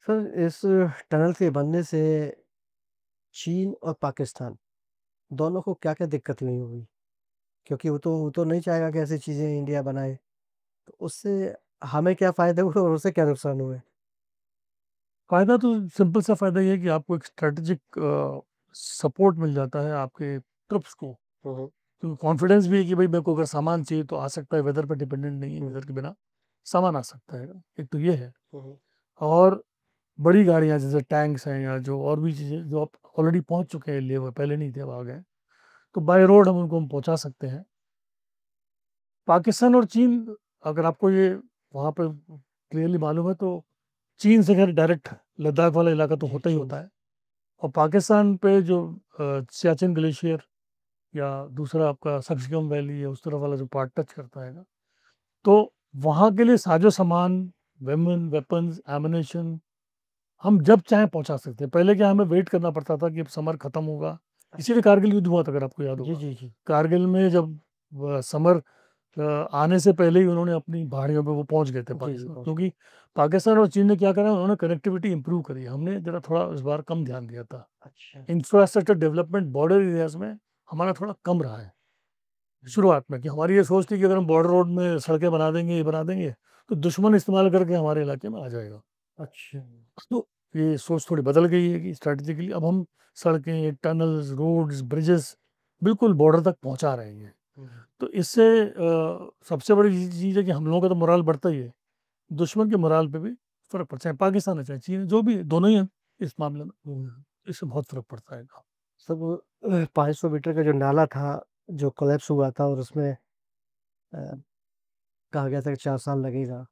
सर इस टनल के बनने से चीन और पाकिस्तान दोनों को क्या-क्या दिक्कत नहीं होगी? क्योंकि वो तो नहीं चाहेगा कि ऐसी चीज़ें इंडिया बनाए। तो उससे हमें क्या फ़ायदे हुए और उसे क्या नुकसान हुए? फ़ायदा तो सिंपल सा फ़ायदा ये है कि आपको एक स्ट्रैटेजिक सपोर्ट मिल जाता है आपके ट्रुप्स को। हुँ, हुँ। तो कॉन्फिडेंस भी है कि भाई मेरे को अगर सामान चाहिए तो आ सकता है, वेदर पे डिपेंडेंट नहीं है, हुँ, वेदर के बिना सामान आ सकता है। एक तो ये है। हुँ, हुँ। और बड़ी गाड़ियाँ जैसे टैंक्स हैं या जो और भी चीज़ें जो आप ऑलरेडी पहुँच चुके हैं लेवर, पहले नहीं थे अब आ गए, तो बाय रोड हम पहुँचा सकते हैं। पाकिस्तान और चीन, अगर आपको ये वहाँ पे क्लियरली मालूम है, तो चीन से खैर डायरेक्ट लद्दाख वाला इलाका तो जी, होता ही चीन होता से। है। और पाकिस्तान पे जो सियाचिन ग्लेशियर या दूसरा आपका सक्सीकम वैली है, उस तरफ वाला जो पार्ट टच करता है ना, तो वहाँ के लिए साजो सामान, वेपन्स, एमुनेशन हम जब चाहें पहुँचा सकते हैं। पहले क्या, हमें वेट करना पड़ता था कि अब समर खत्म होगा। इसीलिए अच्छा। कारगिल युद्ध हुआ था, अगर आपको याद जी, होगा। जी, जी। कारगिल में जब समर आने से पहले ही उन्होंने अपनी पहाड़ियों पे वो पहुंच गए थे जी, जी, पाकिस्तान, पहुँच क्योंकि पाकिस्तान और चीन ने क्या करा, उन्होंने कनेक्टिविटी इंप्रूव करी। हमने जरा थोड़ा इस बार कम ध्यान दिया था। अच्छा। इंफ्रास्ट्रक्चर डेवलपमेंट बॉर्डर एरियाज में हमारा थोड़ा कम रहा है हुँ। शुरुआत में। कि हमारी ये सोच थी कि अगर हम बॉर्डर रोड में सड़कें बना देंगे, ये बना देंगे, तो दुश्मन इस्तेमाल करके हमारे इलाके में आ जाएगा। अच्छा। तो ये सोच थोड़ी बदल गई है कि स्ट्रैटेजिकली अब हम सड़कें, टनल्स, रोड्स, ब्रिजेस बिल्कुल बॉर्डर तक पहुंचा रहे हैं। हुँ, हुँ। तो इससे सबसे बड़ी चीज़ है कि हम लोगों का तो मोराल बढ़ता ही है, दुश्मन के मोराल पे भी फ़र्क पड़ता है। चाहे पाकिस्तान है, चाहे चीन है, जो भी है, दोनों ही हैं इस मामले में। हुँ। इससे बहुत फ़र्क पड़ता है। सब 500 मीटर का जो नाला था, जो कोलैप्स हुआ था और उसमें कहा गया था कि 4 साल लगेगा।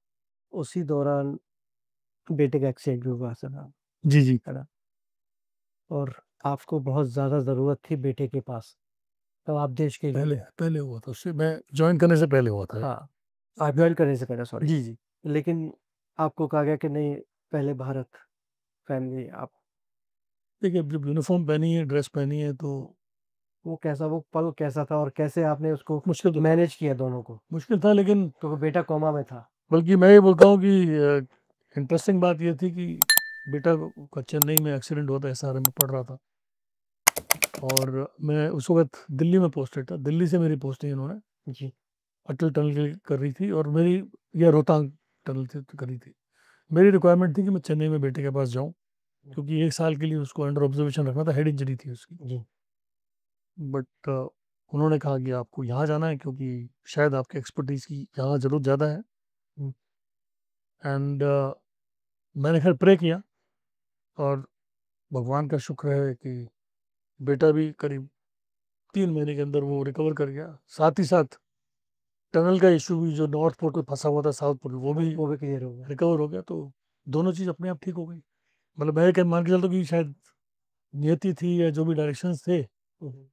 उसी दौरान बेटे का एक्सीडेंट भी हुआ था, जी, जी। है ना? और आपको बहुत ज़्यादा ज़रूरत थी बेटे के पास, तब आप देश के लिए पहले पहले हुआ था, उससे मैं जॉइन करने से पहले हुआ था। हाँ, आप जॉइन करने से पहले सॉरी। जी, जी। लेकिन आपको कहा गया कि नहीं पहले भारत, फैमिली आप देखिए, अब जब यूनिफ़ॉर्म पहनी है, ड्रेस पहनी है, तो वो पल कैसा था और कैसे आपने उसको मुश्किल तो था। मैनेज किया दोनों को? मुश्किल था, लेकिन क्योंकि बेटा कोमा में था। बल्कि मैं ये बोलता हूँ कि इंटरेस्टिंग बात ये थी कि बेटा का चेन्नई में एक्सीडेंट हुआ था, एसआरएम में पढ़ रहा था। और मैं उस वक़्त दिल्ली में पोस्टेड था। दिल्ली से मेरी पोस्टिंग इन्होंने जी। अटल टनल के लिए कर रही थी, और मेरी या रोहतांग टनल से करी थी। मेरी रिक्वायरमेंट थी कि मैं चेन्नई में बेटे के पास जाऊँ, क्योंकि 1 साल के लिए उसको अंडर ऑब्जर्वेशन रखना था, हेड इंजरी थी उसकी। जी। बट उन्होंने कहा कि आपको यहाँ जाना है, क्योंकि शायद आपकी एक्सपर्टीज़ की यहाँ ज़रूरत ज़्यादा है। हुँ। एंड मैंने खैर प्रे किया, और भगवान का शुक्र है कि बेटा भी करीब 3 महीने के अंदर वो रिकवर कर गया। साथ ही साथ टनल का इश्यू भी, जो नॉर्थ पोर्ट पे फँसा हुआ था साउथ पोर्ट, वो भी वो भी क्लियर हो गया। रिकवर हो गया। तो दोनों चीज़ अपने आप ठीक हो गई। मतलब मैं क्या मान के चलता हूँ कि शायद नियति थी या जो भी डायरेक्शंस थे। हुँ, हुँ।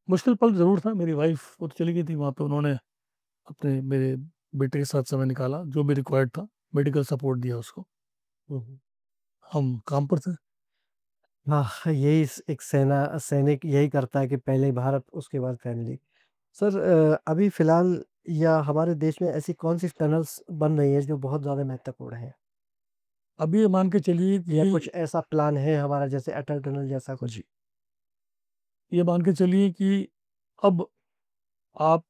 मुश्किल पल ज़रूर था। मेरी वाइफ़ वो तो चली गई थी वहाँ पे, उन्होंने अपने मेरे बेटे के साथ समय निकाला, जो भी रिक्वायर्ड था, मेडिकल सपोर्ट दिया उसको। हुँ, हुँ। हम काम पर थे। हाँ, यही एक सैनिक यही करता है कि पहले भारत उसके बाद फैमिली। सर अभी फ़िलहाल या हमारे देश में ऐसी कौन-सी टनल्स बन रही हैं जो बहुत ज़्यादा महत्वपूर्ण हैं? अभी ये मान के चलिए या कि कुछ ऐसा प्लान है हमारा जैसे अटल टनल जैसा कुछ? जी, ये मान के चलिए कि अब आप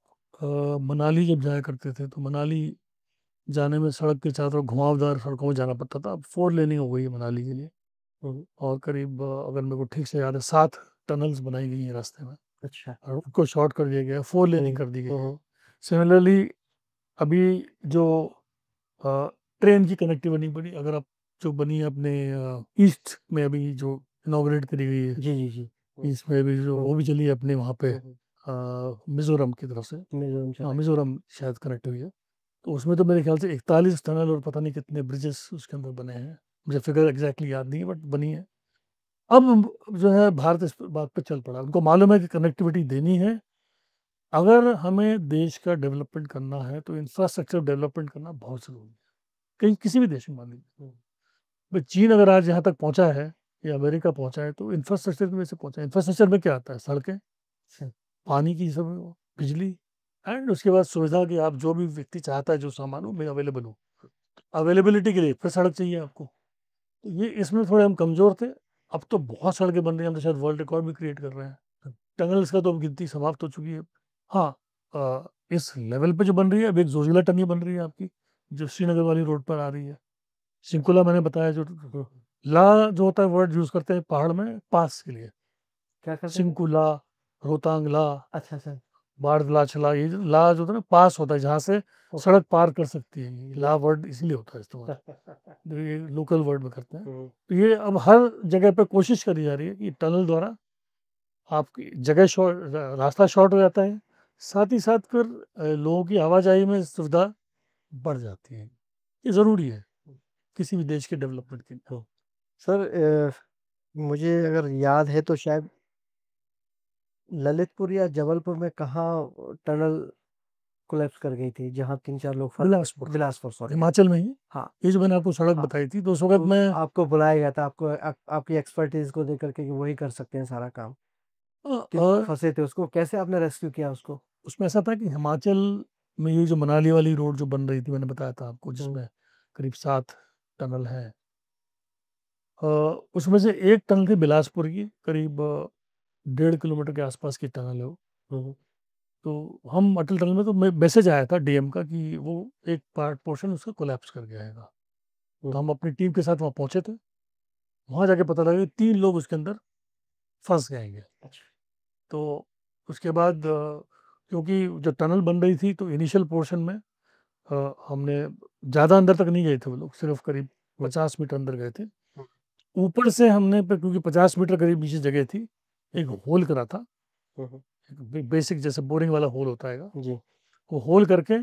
मनाली जब जाया करते थे, तो मनाली जाने में सड़क के चारों तरफ घुमावदार सड़कों में जाना पड़ता था। अब 4 लेनिंग हो गई है मनाली के लिए। हुँ, हुँ। और करीब अगर मेरे को ठीक से याद है, 7 टनल्स बनाई गई हैं रास्ते में, अच्छा। और उनको शॉर्ट कर दिया गया है, 4 हुँ, लेनिंग कर दी गई हुँ, है। हुँ। सिमिलरली अभी जो ट्रेन की कनेक्टिविटी बनी, अगर आप जो बनी है अपने ईस्ट में, अभी जो इनॉग्रेट करी गई है, जी, जी, जी। हुँ, ईस्ट में अभी जो हुँ, वो भी चली है अपने वहाँ पे हुँ, हुँ। मिज़ोरम की तरफ से। मिज़ोरम हाँ, चला गया। मिज़ोरम शायद कनेक्ट हुई है। तो उसमें तो मेरे ख्याल से 41 टनल और पता नहीं कितने ब्रिजेस उसके अंदर बने हैं। मुझे फिगर एग्ज़ैक्टली याद नहीं है, बट बनी है। अब जो है भारत इस बात पे चल पड़ा। उनको मालूम है कि कनेक्टिविटी देनी है, अगर हमें देश का डेवलपमेंट करना है तो इंफ्रास्ट्रक्चर डेवलपमेंट करना बहुत ज़रूरी है, कहीं किसी भी देश में मान लीजिए। भाई चीन अगर आज यहाँ तक पहुँचा है या अमेरिका पहुँचा है तो इंफ्रास्ट्रक्चर की वजह से पहुँचा है। इंफ्रास्ट्रक्चर में क्या आता है? सड़कें, पानी की सब, बिजली, एंड उसके बाद सुविधा कि आप जो भी व्यक्ति चाहता है जो सामान हो, मैं अवेलेबल हूँ। अवेलेबिलिटी के लिए फिर सड़क चाहिए आपको। तो ये इसमें थोड़े हम कमज़ोर थे। अब तो बहुत सड़कें बन रही हैं, हम तो शायद वर्ल्ड रिकॉर्ड भी क्रिएट कर रहे हैं। टनल्स का तो अब गिनती समाप्त हो चुकी है। हाँ, इस लेवल पे जो बन रही है, अब एक जोजिला टनल बन रही है आपकी, जो श्रीनगर वाली रोड पर आ रही है। सिंकुला मैंने बताया, जो ला जो होता है वर्ड यूज़ करते हैं पहाड़ में पास के लिए। क्या करते हैं? सिंकुला, रोहतांग ला, अच्छा, अच्छा। बाढ़ ये जो ला जो होता है ना, पास होता है जहाँ से सड़क पार कर सकती है। ये ला वर्ड इसलिए होता है इस्तेमाल, जो ये लोकल वर्ड में करते हैं। तो ये अब हर जगह पे कोशिश करी जा रही है कि टनल द्वारा आपकी जगह शॉर्ट, रास्ता शॉर्ट हो जाता है, साथ ही साथ फिर लोगों की आवाजाही में सुविधा बढ़ जाती है। ये ज़रूरी है किसी भी देश के डेवलपमेंट के लिए। सर, मुझे अगर याद है तो शायद ललितपुर या जबलपुर में कहाँ टनल कोलैप्स कर गई थी, जहाँ 3-4 लोग फँस बिलासपुर, बिलासपुर, सॉरी। हिमाचल में ही। हाँ, ये जो मैंने आपको सड़क हाँ। बताई थी तो उस वक़्त तो मैं आपको बुलाया गया था, आपको आपकी एक्सपर्टीज़ को देकर के कि वही कर सकते हैं सारा काम। कि और फँसे थे, उसको कैसे आपने रेस्क्यू किया उसको? उसमें ऐसा था कि हिमाचल में ये जो मनाली वाली रोड जो बन रही थी, मैंने बताया था आपको, हुँ, जिसमें करीब 7 टनल हैं। अ, उसमें से एक टनल थी बिलासपुर की, करीब 1.5 किलोमीटर के आसपास की टनल है वो। हुँ, हुँ, तो हम अटल टनल में, तो मैसेज आया था डीएम का कि वो एक पार्ट पोर्शन उसका कोलैप्स कर गया है। हुँ, तो हम अपनी टीम के साथ वहाँ पहुँचे थे। वहाँ जाके पता लगा कि 3 लोग उसके अंदर फँस गए। अच्छा। तो उसके बाद क्योंकि जो टनल बन रही थी तो इनिशियल पोर्शन में हमने ज़्यादा अंदर तक नहीं गए थे, वो लोग सिर्फ करीब हुँ, 50 मीटर अंदर गए थे। हुँ, ऊपर से हमने फिर, क्योंकि 50 मीटर करीब नीचे जगह थी, एक होल करा था। हुँ, हुँ, एक बेसिक जैसे बोरिंग वाला होल होता है, जी। वो होल करके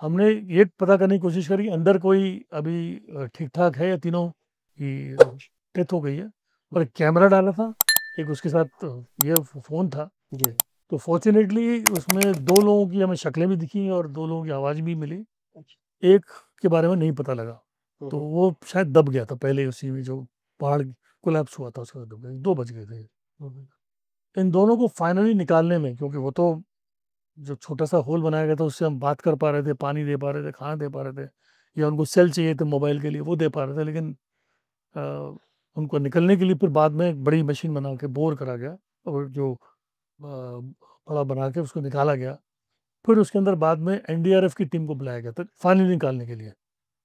हमने ये पता करने की कोशिश करी अंदर कोई अभी ठीक ठाक है या तीनों की डेथ हो गई है। और एक कैमरा डाला था, एक उसके साथ ये फ़ोन था। जी। तो फॉर्च्यूनेटली उसमें 2 लोगों की हमें शक्लें भी दिखी और 2 लोगों की आवाज़ भी मिली। अच्छा। एक के बारे में नहीं पता लगा, हुँ, तो हुँ, वो शायद दब गया था पहले ही उसी में, जो पहाड़ कोलैप्स हुआ था उसके बाद दब गया, 2 बच गए थे। हुँ, हुँ, इन दोनों को फाइनली निकालने में, क्योंकि वो तो जो छोटा-सा होल बनाया गया था उससे हम बात कर पा रहे थे, पानी दे पा रहे थे, खाना दे पा रहे थे, या उनको सेल चाहिए थे मोबाइल के लिए, वो दे पा रहे थे, लेकिन अ, उनको निकलने के लिए फिर बाद में एक बड़ी मशीन बना के बोर करा गया, और जो बड़ा बना के उसको निकाला गया। फिर उसके अंदर बाद में एनडीआरएफ की टीम को बुलाया गया था फाइनली निकालने के लिए।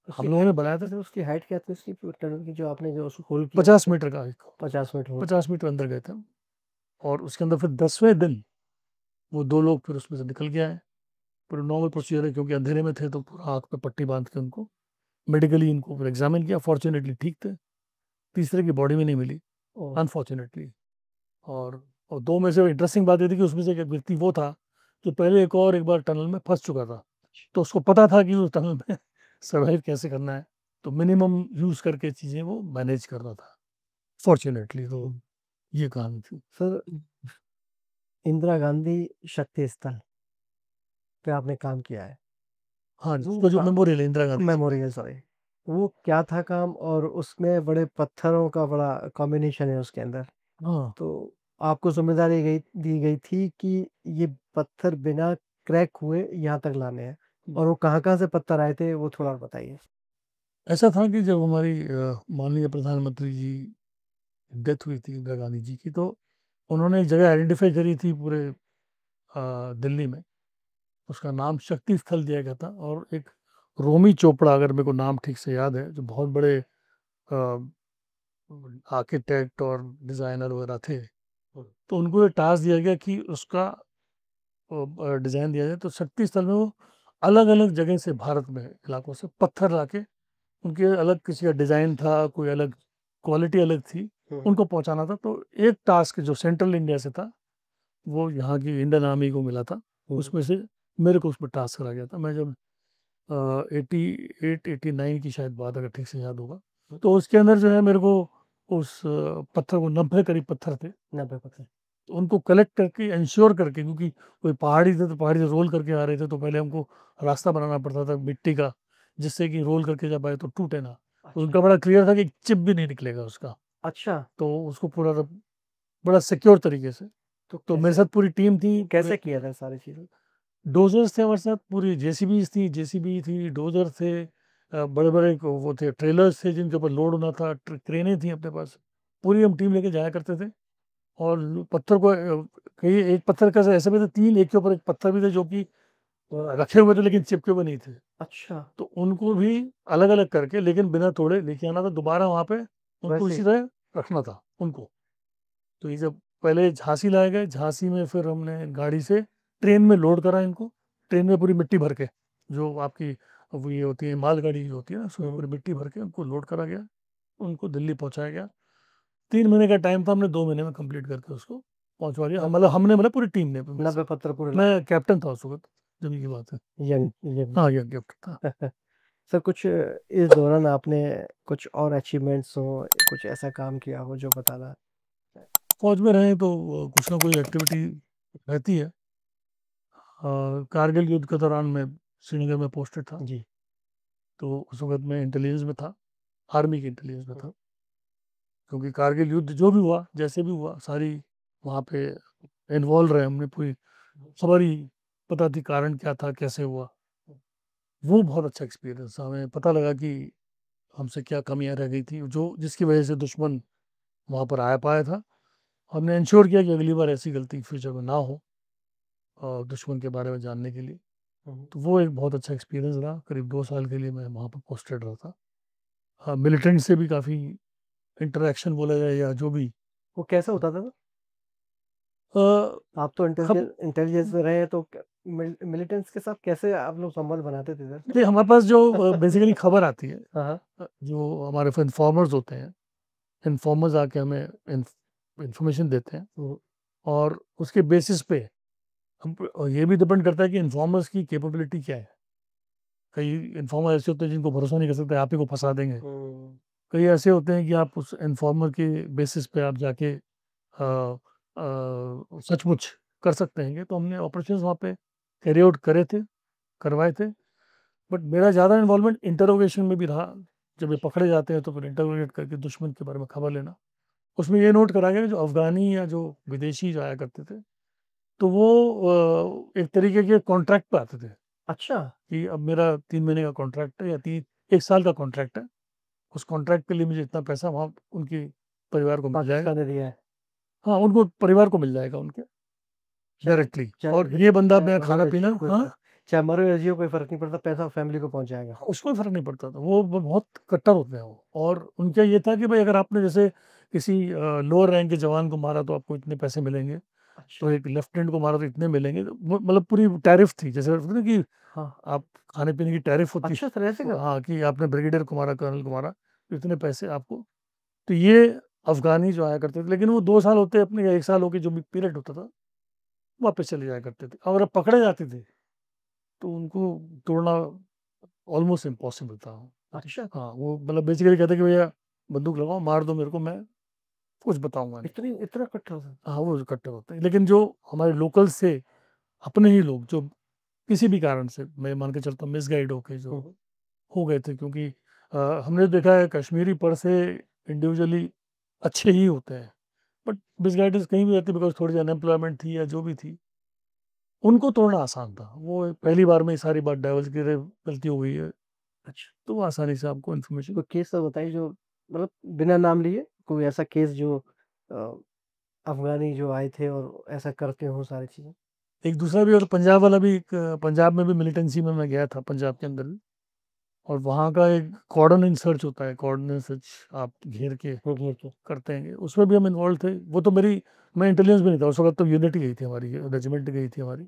उसकी हम लोगों हाइट ने क्या बनाया था थी सर? उसकी हाइट क्या थी उसकी टनल की, जो आपने जो उसको होल किया? 50 मीटर का, 50 मीटर होल। 50 मीटर अंदर गए थे हम। और उसके अंदर फिर 10वें दिन वो 2 लोग फिर उसमें से निकल के आए। पूरा नॉर्मल प्रोसीजर है, क्योंकि अंधेरे में थे तो पूरा आँख पे पट्टी बाँध के उनको मेडिकली इनको फिर एग्ज़ामिन किया, फॉर्च्यूनेटली ठीक थे। तीसरे की बॉडी में नहीं मिली, ओह! अनफॉर्च्यूनेटली। और 2 में से इंटरेस्टिंग बात ये थी कि उसमें से एक व्यक्ति वो था, जो पहले एक बार टनल में फँस चुका था। तो उसको पता था कि उस टनल में सर्वाइव कैसे करना है, तो मिनिमम यूज़ करके चीज़ें वो मैनेज कर रहा था, फॉर्च्यूनेटली। तो हुँ। ये कहानी थी। सर, इंदिरा गांधी शक्ति स्थल पे आपने काम किया है। हाँ, वो उसका जो का मेमोरियल है इंदिरा गांधी जी का। Memorial, sorry. वो क्या था काम, और उसमें बड़े पत्थरों का बड़ा कॉम्बिनेशन है उसके अंदर। हाँ, तो आपको ज़िम्मेदारी दी गई थी कि ये पत्थर बिना क्रैक हुए यहाँ तक लाने हैं, और वो कहाँ-कहाँ से पत्थर आए थे, वो थोड़ा बताइए? ऐसा था कि जब हमारी माननीय प्रधानमंत्री जी डेथ हुई थी इंदिरा गांधी जी की, तो उन्होंने एक जगह आइडेंटिफ़ाई करी थी पूरे दिल्ली में। उसका नाम शक्ति स्थल दिया गया था, और एक रोमी चोपड़ा, अगर मेरे को नाम ठीक से याद है, जो बहुत बड़े आर्किटेक्ट और डिज़ाइनर वगैरह थे, तो उनको ये टास्क दिया गया कि उसका डिज़ाइन दिया जाए। तो शक्ति स्थल में वो अलग-अलग जगह से, भारत में इलाकों से पत्थर लाके, उनके अलग किसी का डिज़ाइन था, कोई अलग क्वालिटी अलग थी, हुँ, हुँ, उनको पहुँचाना था। तो एक टास्क जो सेंट्रल इंडिया से था, वो यहाँ की इंडियन आर्मी को मिला था। हुँ, उसमें से मेरे को उसमें टास्क करा गया था। मैं जब 88-89 की शायद बात, अगर ठीक से याद होगा, हुँ। तो उसके अंदर जो है मेरे को उस पत्थर को, 90 करीब पत्थर थे, 90%। तो उनको कलेक्ट करके इंश्योर करके, क्योंकि कोई पहाड़ी थे तो पहाड़ी से रोल करके आ रहे थे, तो पहले हमको रास्ता बनाना पड़ता था मिट्टी का, जिससे कि रोल करके जब आए तो टूटे ना। तो अच्छा। उनका बड़ा क्लियर था कि चिप भी नहीं निकलेगा उसका। अच्छा, तो उसको पूरा बड़ा सिक्योर तरीके से। तो तो मेरे कैसे साथ पूरी टीम थी, पूरे कैसे किया था सारी चीज़ें? डोजर्स थे हमारे साथ, पूरी जेसीबी थी, डोजर थे, बड़े बड़े वो थे, ट्रेलर्स थे जिनके ऊपर लोड होना था, क्रेनें थी अपने पास। पूरी हम टीम लेके जाया करते थे। और पत्थर को कई एक पत्थर का ऐसे भी थे, तीन एक के ऊपर एक पत्थर भी थे जो कि रखे हुए थे लेकिन चिपके हुए नहीं थे। अच्छा, तो उनको भी अलग अलग करके लेकिन बिना तोड़े लेके आना था दोबारा वहाँ पे, उनको वैसे इसी तरह रखना था उनको। तो ये जब पहले झांसी लाए गए, झांसी में फिर हमने गाड़ी से ट्रेन में लोड करा इनको, ट्रेन में पूरी मिट्टी भर के, जो आपकी वो ये होती है मालगाड़ी जो होती है ना, उसमें पूरी मिट्टी भर के उनको लोड करा गया, उनको दिल्ली पहुंचाया गया। 3 महीने का टाइम था, हमने 2 महीने में कंप्लीट करके उसको पहुंचवा दिया। नब मतलब हमने, मतलब पूरी टीम ने मेरे 90 साथ। पत्थर पूरे ला मैं कैप्टन था उस वक्त, जब ये बात है। यंग यंग हाँ, ये कैप्टन था। सर कुछ इस दौरान आपने कुछ और अचीवमेंट्स हो, कुछ ऐसा काम किया हो जो बताना है? फौज में रहे तो कुछ ना कुछ एक्टिविटी रहती है। कारगिल युद्ध के दौरान मैं श्रीनगर में पोस्टेड था, जी। तो उस वक्त मैं इंटेलिजेंस में था, आर्मी के इंटेलिजेंस में हुँ, था। क्योंकि कारगिल युद्ध जो भी हुआ, जैसे भी हुआ, सारी वहाँ पे इन्वॉल्व रहे हमने, पूरी खबर ही पता थी कारण क्या था, कैसे हुआ। वो बहुत अच्छा एक्सपीरियंस था, हमें पता लगा कि हमसे क्या कमियां रह गई थी, जो जिसकी वजह से दुश्मन वहाँ पर आ पाया था। हमने इंश्योर किया कि अगली बार ऐसी गलती फ्यूचर में ना हो, और दुश्मन के बारे में जानने के लिए। हुँ। तो वो एक बहुत अच्छा एक्सपीरियंस रहा। करीब 2 साल के लिए मैं वहाँ पर पोस्टेड रहा था। हाँ, मिलिटेंट से भी काफ़ी इंटरेक्शन बोला जाए या जो भी। वो कैसा होता था? अ, आप तो खब इंटेलिजेंस में रहे हैं तो मिलिटेंट्स के साथ कैसे आप लोग संबंध बनाते थे सर? नहीं, हमारे पास जो बेसिकली खबर आती है, हाँ, हाँ। जो हमारे इन्फॉर्मर्स होते हैं, इन्फॉर्मर्स आके हमें इंफॉर्मेशन देते हैं, हुँ, और उसके बेसिस पे हम, और ये भी डिपेंड करता है कि इन्फॉर्मर्स की कैपेबिलिटी क्या है। कई इन्फॉर्मर ऐसे होते हैं जिनको भरोसा नहीं कर सकते, आप ही को फंसा देंगे। हुँ। कई ऐसे होते हैं कि आप उस इन्फॉर्मर के बेसिस पे आप जाके सचमुच कर सकते हैं। तो हमने ऑपरेशंस वहाँ पे कैरी आउट करे थे, करवाए थे। बट मेरा ज़्यादा इन्वॉल्वमेंट इंटरोगेशन में भी रहा। जब ये पकड़े जाते हैं तो फिर इंटरोगेट करके दुश्मन के बारे में खबर लेना। उसमें ये नोट करा गया कि जो अफ़गानी या जो विदेशी जो आया करते थे, तो वो एक तरीके के कॉन्ट्रैक्ट पे आते थे, अच्छा, कि अब मेरा 3 महीने का कॉन्ट्रैक्ट है या 1 साल का कॉन्ट्रैक्ट है, उस कॉन्ट्रैक्ट के लिए मुझे इतना पैसा वहाँ उनके परिवार को मिल जाएगा। पाकिस्तान ने दिया है। हाँ, उनको परिवार को मिल जाएगा उनके चाहे डायरेक्टली। चाहे और ये बंदा चाहे मेरा मरो खाना या पीना, जियो कोई हाँ, फ़र्क चाहे मरो या जियो कोई फ़र्क नहीं पड़ता, पैसा फैमिली को पहुँच जाएगा। उसको भी फ़र्क नहीं पड़ता था। वो बहुत कट्टर होते हैं वो। और उनका ये था कि भाई अगर आपने जैसे किसी लोअर रैंक के जवान को मारा तो आपको इतने पैसे मिलेंगे, तो अच्छा, एक लेफ्टिनेंट को मारा तो इतने मिलेंगे। तो वो मतलब पूरी टैरिफ थी, जैसे होता है ना कि हाँ। आप खाने-पीने की टैरिफ होती अच्छा सर ऐसे है। का? हाँ, कि आपने ब्रिगेडियर को मारा, कर्नल को मारा, तो इतने पैसे आपको। तो ये अफ़गानी जो आया करते थे, लेकिन वो 2 साल होते अपने या 1 साल होके जो भी पीरियड होता था, वापस चले जाया करते थे। और अब पकड़े जाते थे, तो उनको तोड़ना ऑलमोस्ट इम्पॉसिबल था। अच्छा, हाँ, वो मतलब बेसिकली कहते कि भैया बंदूक लगाओ, मार दो मेरे को, मैं कुछ बताऊँगा नहीं। इतनी इतना कट्टर था? हाँ, वो कट्टर होते हैं। लेकिन जो हमारे लोकल्स थे, अपने ही लोग जो किसी भी कारण से, मैं मान के चलता हूँ, मिसगाइड होके जो हुँ, हुँ। हो गए थे, क्योंकि हमने देखा है कश्मीरी पर से इंडिविजुअली अच्छे ही होते हैं, बट मिसगाइडेंस कहीं भी रहती है, बिकॉज़ थोड़ी अनएम्प्लॉयमेंट थी या जो भी थी, उनको तोड़ना आसान था। वो पहली बार में ही सारी बात डाइवर्स की गलती हो गई है, अच्छा, तो वो आसानी से आपको इन्फॉर्मेशन। कोई केस तो बताइए जो मतलब बिना नाम लिए कोई ऐसा केस जो अ, अफ़गानी जो आए थे और ऐसा करते हों सारी चीज़ें? एक दूसरा भी, और पंजाब वाला भी, एक पंजाब में भी मिलिटेंसी में मैं गया था, पंजाब के अंदर भी। और वहाँ का एक कॉर्डन सर्च होता है, कॉर्डन सर्च आप घेर के हुँ, हुँ, हुँ। करते हैं, उसमें भी हम इन्वॉल्व थे। वो तो मेरी, मैं इंटेलिजेंस में नहीं था उस वक्त, तो यूनिट गई थी हमारी, रेजिमेंट गई थी हमारी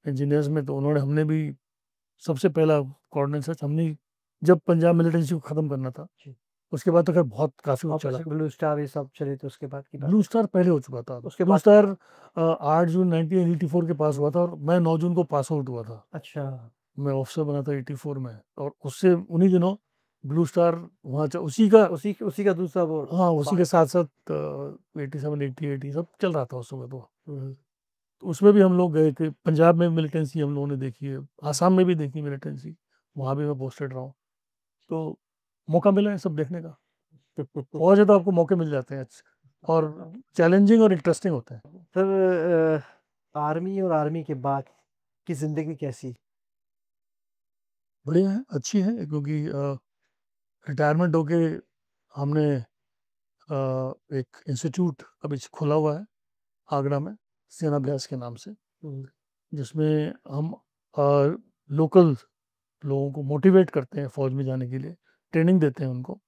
इंजीनियर्स में। तो उन्होंने, हमने भी सबसे पहला कॉर्डन सर्च हमने ही, जब पंजाब मिलिटेंसी को ख़त्म करना था, जी। उसके बाद तो खैर बहुत काफ़ी कुछ चला। ऑपरेशन ब्लू स्टार ये सब चले थे उसके बाद की बात ब्लू है। स्टार पहले हो चुका था। उसके ब्लू बाद स्टार 8 जून 1984 के पास हुआ था, और मैं 9 जून को पास आउट हुआ था। अच्छा, मैं ऑफिसर बना था 84 में, और उससे उन्हीं दिनों ब्लू स्टार वहाँ उसी का दूसरा वो हाँ, उसी के साथ साथ 87 80 सब चल रहा था उस समय तो। हम्म, तो उसमें भी हम लोग गए थे। पंजाब में मिलिटेंसी हम लोगों ने देखी है, आसाम में भी देखी मिलिटेंसी, वहाँ भी मैं पोस्टेड रहा हूँ। तो मौका मिला है सब देखने का। फौज है तो आपको मौके मिल जाते हैं अच्छे, और चैलेंजिंग और इंटरेस्टिंग होते हैं। सर आर्मी और आर्मी के बाद की जिंदगी कैसी? बढ़िया है, अच्छी है, क्योंकि रिटायरमेंट होके हमने एक इंस्टीट्यूट अभी खुला हुआ है आगरा में, सेनाभ्यास के नाम से, हम्म, जिसमें हम लोकल लोगों को मोटिवेट करते हैं फौज में जाने के लिए, ट्रेनिंग देते हैं उनको।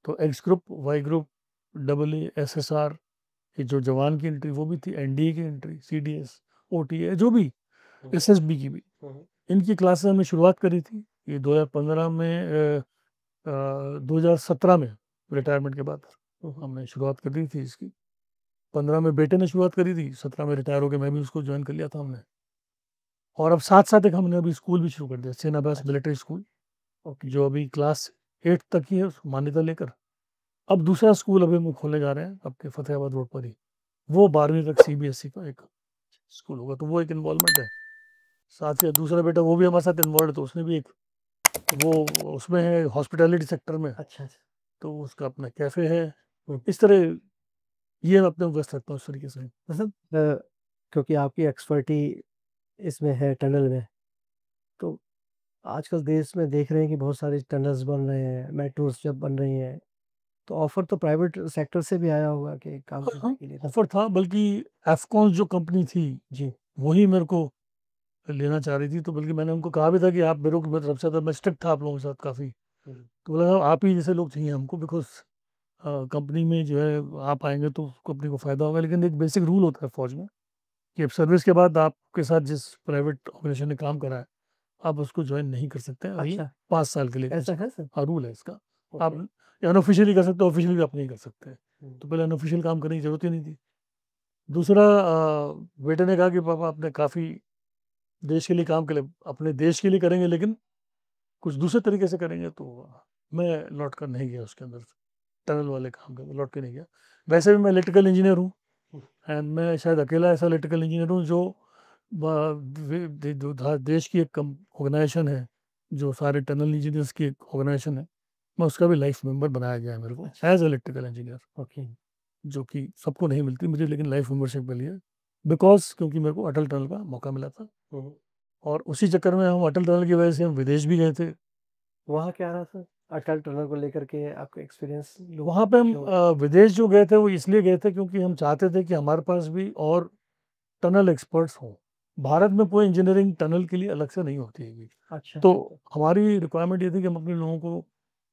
तो X group, Y group, double A, SSR, ये जो जवान की एंट्री वो भी थी, NDA की एंट्री, CDS, OTA, जो भी, SSB की भी, हम्म, इनकी क्लासेस हमने शुरुआत करी थी। ये 2015 में 2017 में रिटायरमेंट के बाद हमने शुरुआत कर दी थी इसकी। 15 में बेटे ने शुरुआत करी थी, 17 में रिटायर हो गए, मैं भी उसको ज्वाइन कर लिया था हमने। और अब साथ साथ एक हमने अभी स्कूल भी शुरू कर दिया, सेनाबास मिलिट्री स्कूल, ओके। जो अभी क्लास 8 तक ही है, उसको मान्यता लेकर। अब दूसरा स्कूल अभी हम खोलने जा रहे हैं आपके फतेहाबाद रोड पर ही, वो 12वीं तक CBSE का एक स्कूल होगा, तो वो एक इन्वॉल्वमेंट है। साथ ही दूसरा बेटा वो भी हमारे साथ इन्वॉल्व है, तो उसने भी एक, वो उसमें है हॉस्पिटैलिटी सेक्टर में, अच्छा अच्छा। तो उसका अपना कैफे है। हम्म, इस तरह ये मैं अपने व्यस्त रखता हूँ इस तरीके से। मतलब क्योंकि आपकी एक्सपर्टी इसमें है टनल में, तो आजकल देश में देख रहे हैं कि बहुत सारे टनल्स बन रहे हैं, मेट्रोस जब बन रही हैं, तो ऑफर तो प्राइवेट सेक्टर से भी आया होगा कि काम करने हाँ, के लिए। ऑफर था, बल्कि एफकॉन जो कंपनी थी जी। वही मेरे को लेना चाह रही थी, तो बल्कि मैंने उनको कहा भी था कि आप मेरे को, मेरी तरफ से था, मैं स्ट्रिक्ट था आप लोगों के साथ काफ़ी, तो बोला "साहब, आप ही जैसे लोग चाहिए हमको, बिकॉज कंपनी में जो है आप आएंगे तो कंपनी को फ़ायदा होगा। लेकिन एक बेसिक रूल होता है फौज में कि अब सर्विस के बाद आपके साथ जिस प्राइवेट ऑर्गेनाइजेशन ने काम करा है, आप उसको ज्वाइन नहीं कर सकते हैं अगले अच्छा, 5 साल के लिए। ऐसा उसका है सर? हाँ रूल है इसका। आप ओके। अनऑफिशियली कर सकते हो, ऑफिशियली भी आप नहीं कर सकते। हम्म, तो पहले अनऑफिशियल काम करने की जरूरत ही नहीं थी। दूसरा, बेटे ने कहा कि पापा आपने काफ़ी देश के लिए काम के लिए, अपने देश के लिए करेंगे, लेकिन कुछ दूसरे तरीके से करेंगे, तो मैं लौट कर नहीं गया उसके अंदर, टनल वाले काम के लौट के नहीं गया। वैसे भी मैं इलेक्ट्रिकल इंजीनियर हूँ, एंड मैं शायद अकेला ऐसा इलेक्ट्रिकल इंजीनियर हूँ जो देश की एक ऑर्गेनाइजेशन है, जो सारे टनल इंजीनियर्स की एक ऑर्गेनाइजेशन है, मैं उसका भी लाइफ मेंबर बनाया गया है मेरे को अच्छा। As electrical engineer, okay. जो कि सबको नहीं मिलती मुझे, लेकिन लाइफ मेंबरशिप मिली है, बिकॉज क्योंकि मेरे को अटल टनल का मौका मिला था। हम्म, और उसी चक्कर में हम अटल टनल की वजह से हम विदेश भी गए थे। वहाँ क्या रहा सर, अटल टनल को लेकर के आपका एक्सपीरियंस लोग वहाँ पे हम क्यों? विदेश जो गए थे वो इसलिए गए थे क्योंकि हम चाहते थे कि हमारे पास भी और टनल एक्सपर्ट्स हों। भारत में कोई इंजीनियरिंग टनल के लिए अलग से नहीं होती है। अच्छा। तो हमारी रिक्वायरमेंट ये थी कि हम अपने लोगों को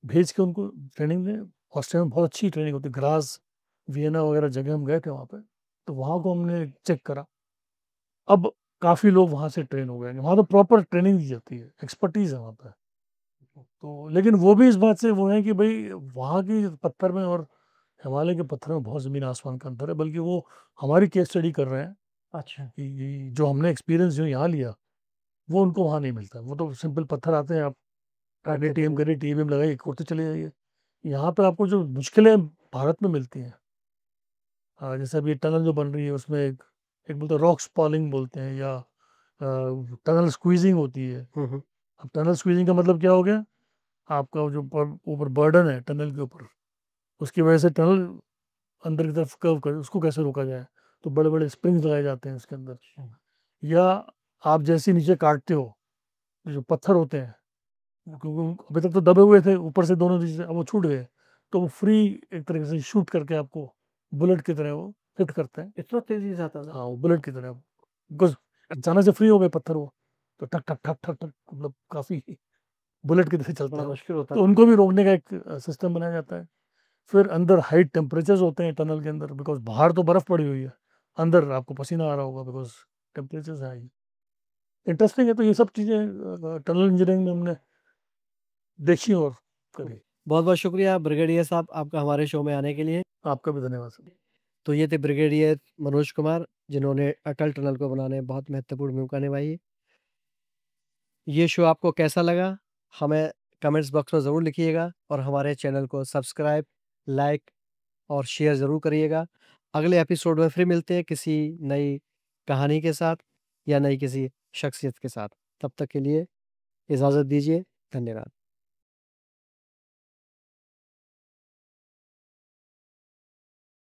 भेज के उनको ट्रेनिंग दें। ऑस्ट्रिया में बहुत अच्छी ट्रेनिंग होती है, ग्रास, वियना वगैरह जगह हम गए थे वहाँ पे, तो वहाँ को हमने चेक करा। अब काफ़ी लोग वहाँ से ट्रेन हो गए हैं, वहाँ तो प्रॉपर ट्रेनिंग दी जाती है, एक्सपर्टीज है वहाँ पे। तो लेकिन वो भी इस बात से वो है कि भाई वहाँ की पत्थर में और हिमालय के पत्थरों में बहुत ज़मीन आसमान का अंतर है, बल्कि वो हमारी केस स्टडी कर रहे हैं अच्छा। कि जो हमने एक्सपीरियंस जो यहाँ लिया वो उनको वहाँ नहीं मिलता। वो तो सिंपल पत्थर आते हैं, आप ATM करिए, TBM लगाइए, उड़ते चले जाइए। यहाँ पे आपको जो मुश्किलें भारत में मिलती हैं, जैसे अभी टनल जो बन रही है उसमें एक एक बोलते हैं रॉक स्पॉलिंग बोलते हैं, या टनल स्क्वीजिंग होती है। हम्म, अब टनल स्क्वीजिंग का मतलब क्या हो गया, आपका जो ऊपर बर्डन है टनल के ऊपर, उसकी वजह से टनल अंदर की तरफ कर्व कर, उसको कैसे रोका जाए, तो बड़े बड़े स्प्रिंग्स लगाए जाते हैं उसके अंदर। अच्छा। या आप जैसे ही नीचे काटते हो, जो पत्थर होते हैं, क्योंकि अभी तक तो दबे हुए थे ऊपर से दोनों चीजें, अब वो छूट गए, तो वो फ्री एक तरीके से शूट करके आपको बुलेट की तरह वो हिट करते हैं। इतना तेजी से आता था? हाँ, वो बुलेट की तरह, बिकॉज अचानक से फ्री हो गए पत्थर वो, तो ठक ठक ठक ठक ठक, मतलब काफी बुलेट की तरह चलता बड़ा है वो। मुश्किल होता तो था। उनको भी रोकने का एक सिस्टम बनाया जाता है। फिर अंदर हाई टेम्परेचर्स होते हैं टनल के अंदर, बिकॉज बाहर तो बर्फ पड़ी हुई है, अंदर आपको पसीना आ रहा होगा, बिकॉज टेम्परेचर्स हाई। इंटरेस्टिंग है, तो ये सब चीज़ें टनल इंजीनियरिंग में हमने देखी और करी। बहुत बहुत शुक्रिया ब्रिगेडियर साहब आपका हमारे शो में आने के लिए। आपका भी धन्यवाद सर। तो ये थे ब्रिगेडियर मनोज कुमार, जिन्होंने अटल टनल को बनाने में बहुत महत्वपूर्ण भूमिका निभाई है। ये शो आपको कैसा लगा, हमें कमेंट्स बॉक्स में ज़रूर लिखिएगा और हमारे चैनल को सब्सक्राइब, लाइक और शेयर ज़रूर करिएगा। अगले एपिसोड में फिर मिलते हैं किसी नई कहानी के साथ या नई किसी शख्सियत के साथ। तब तक के लिए इजाज़त दीजिए। धन्यवाद।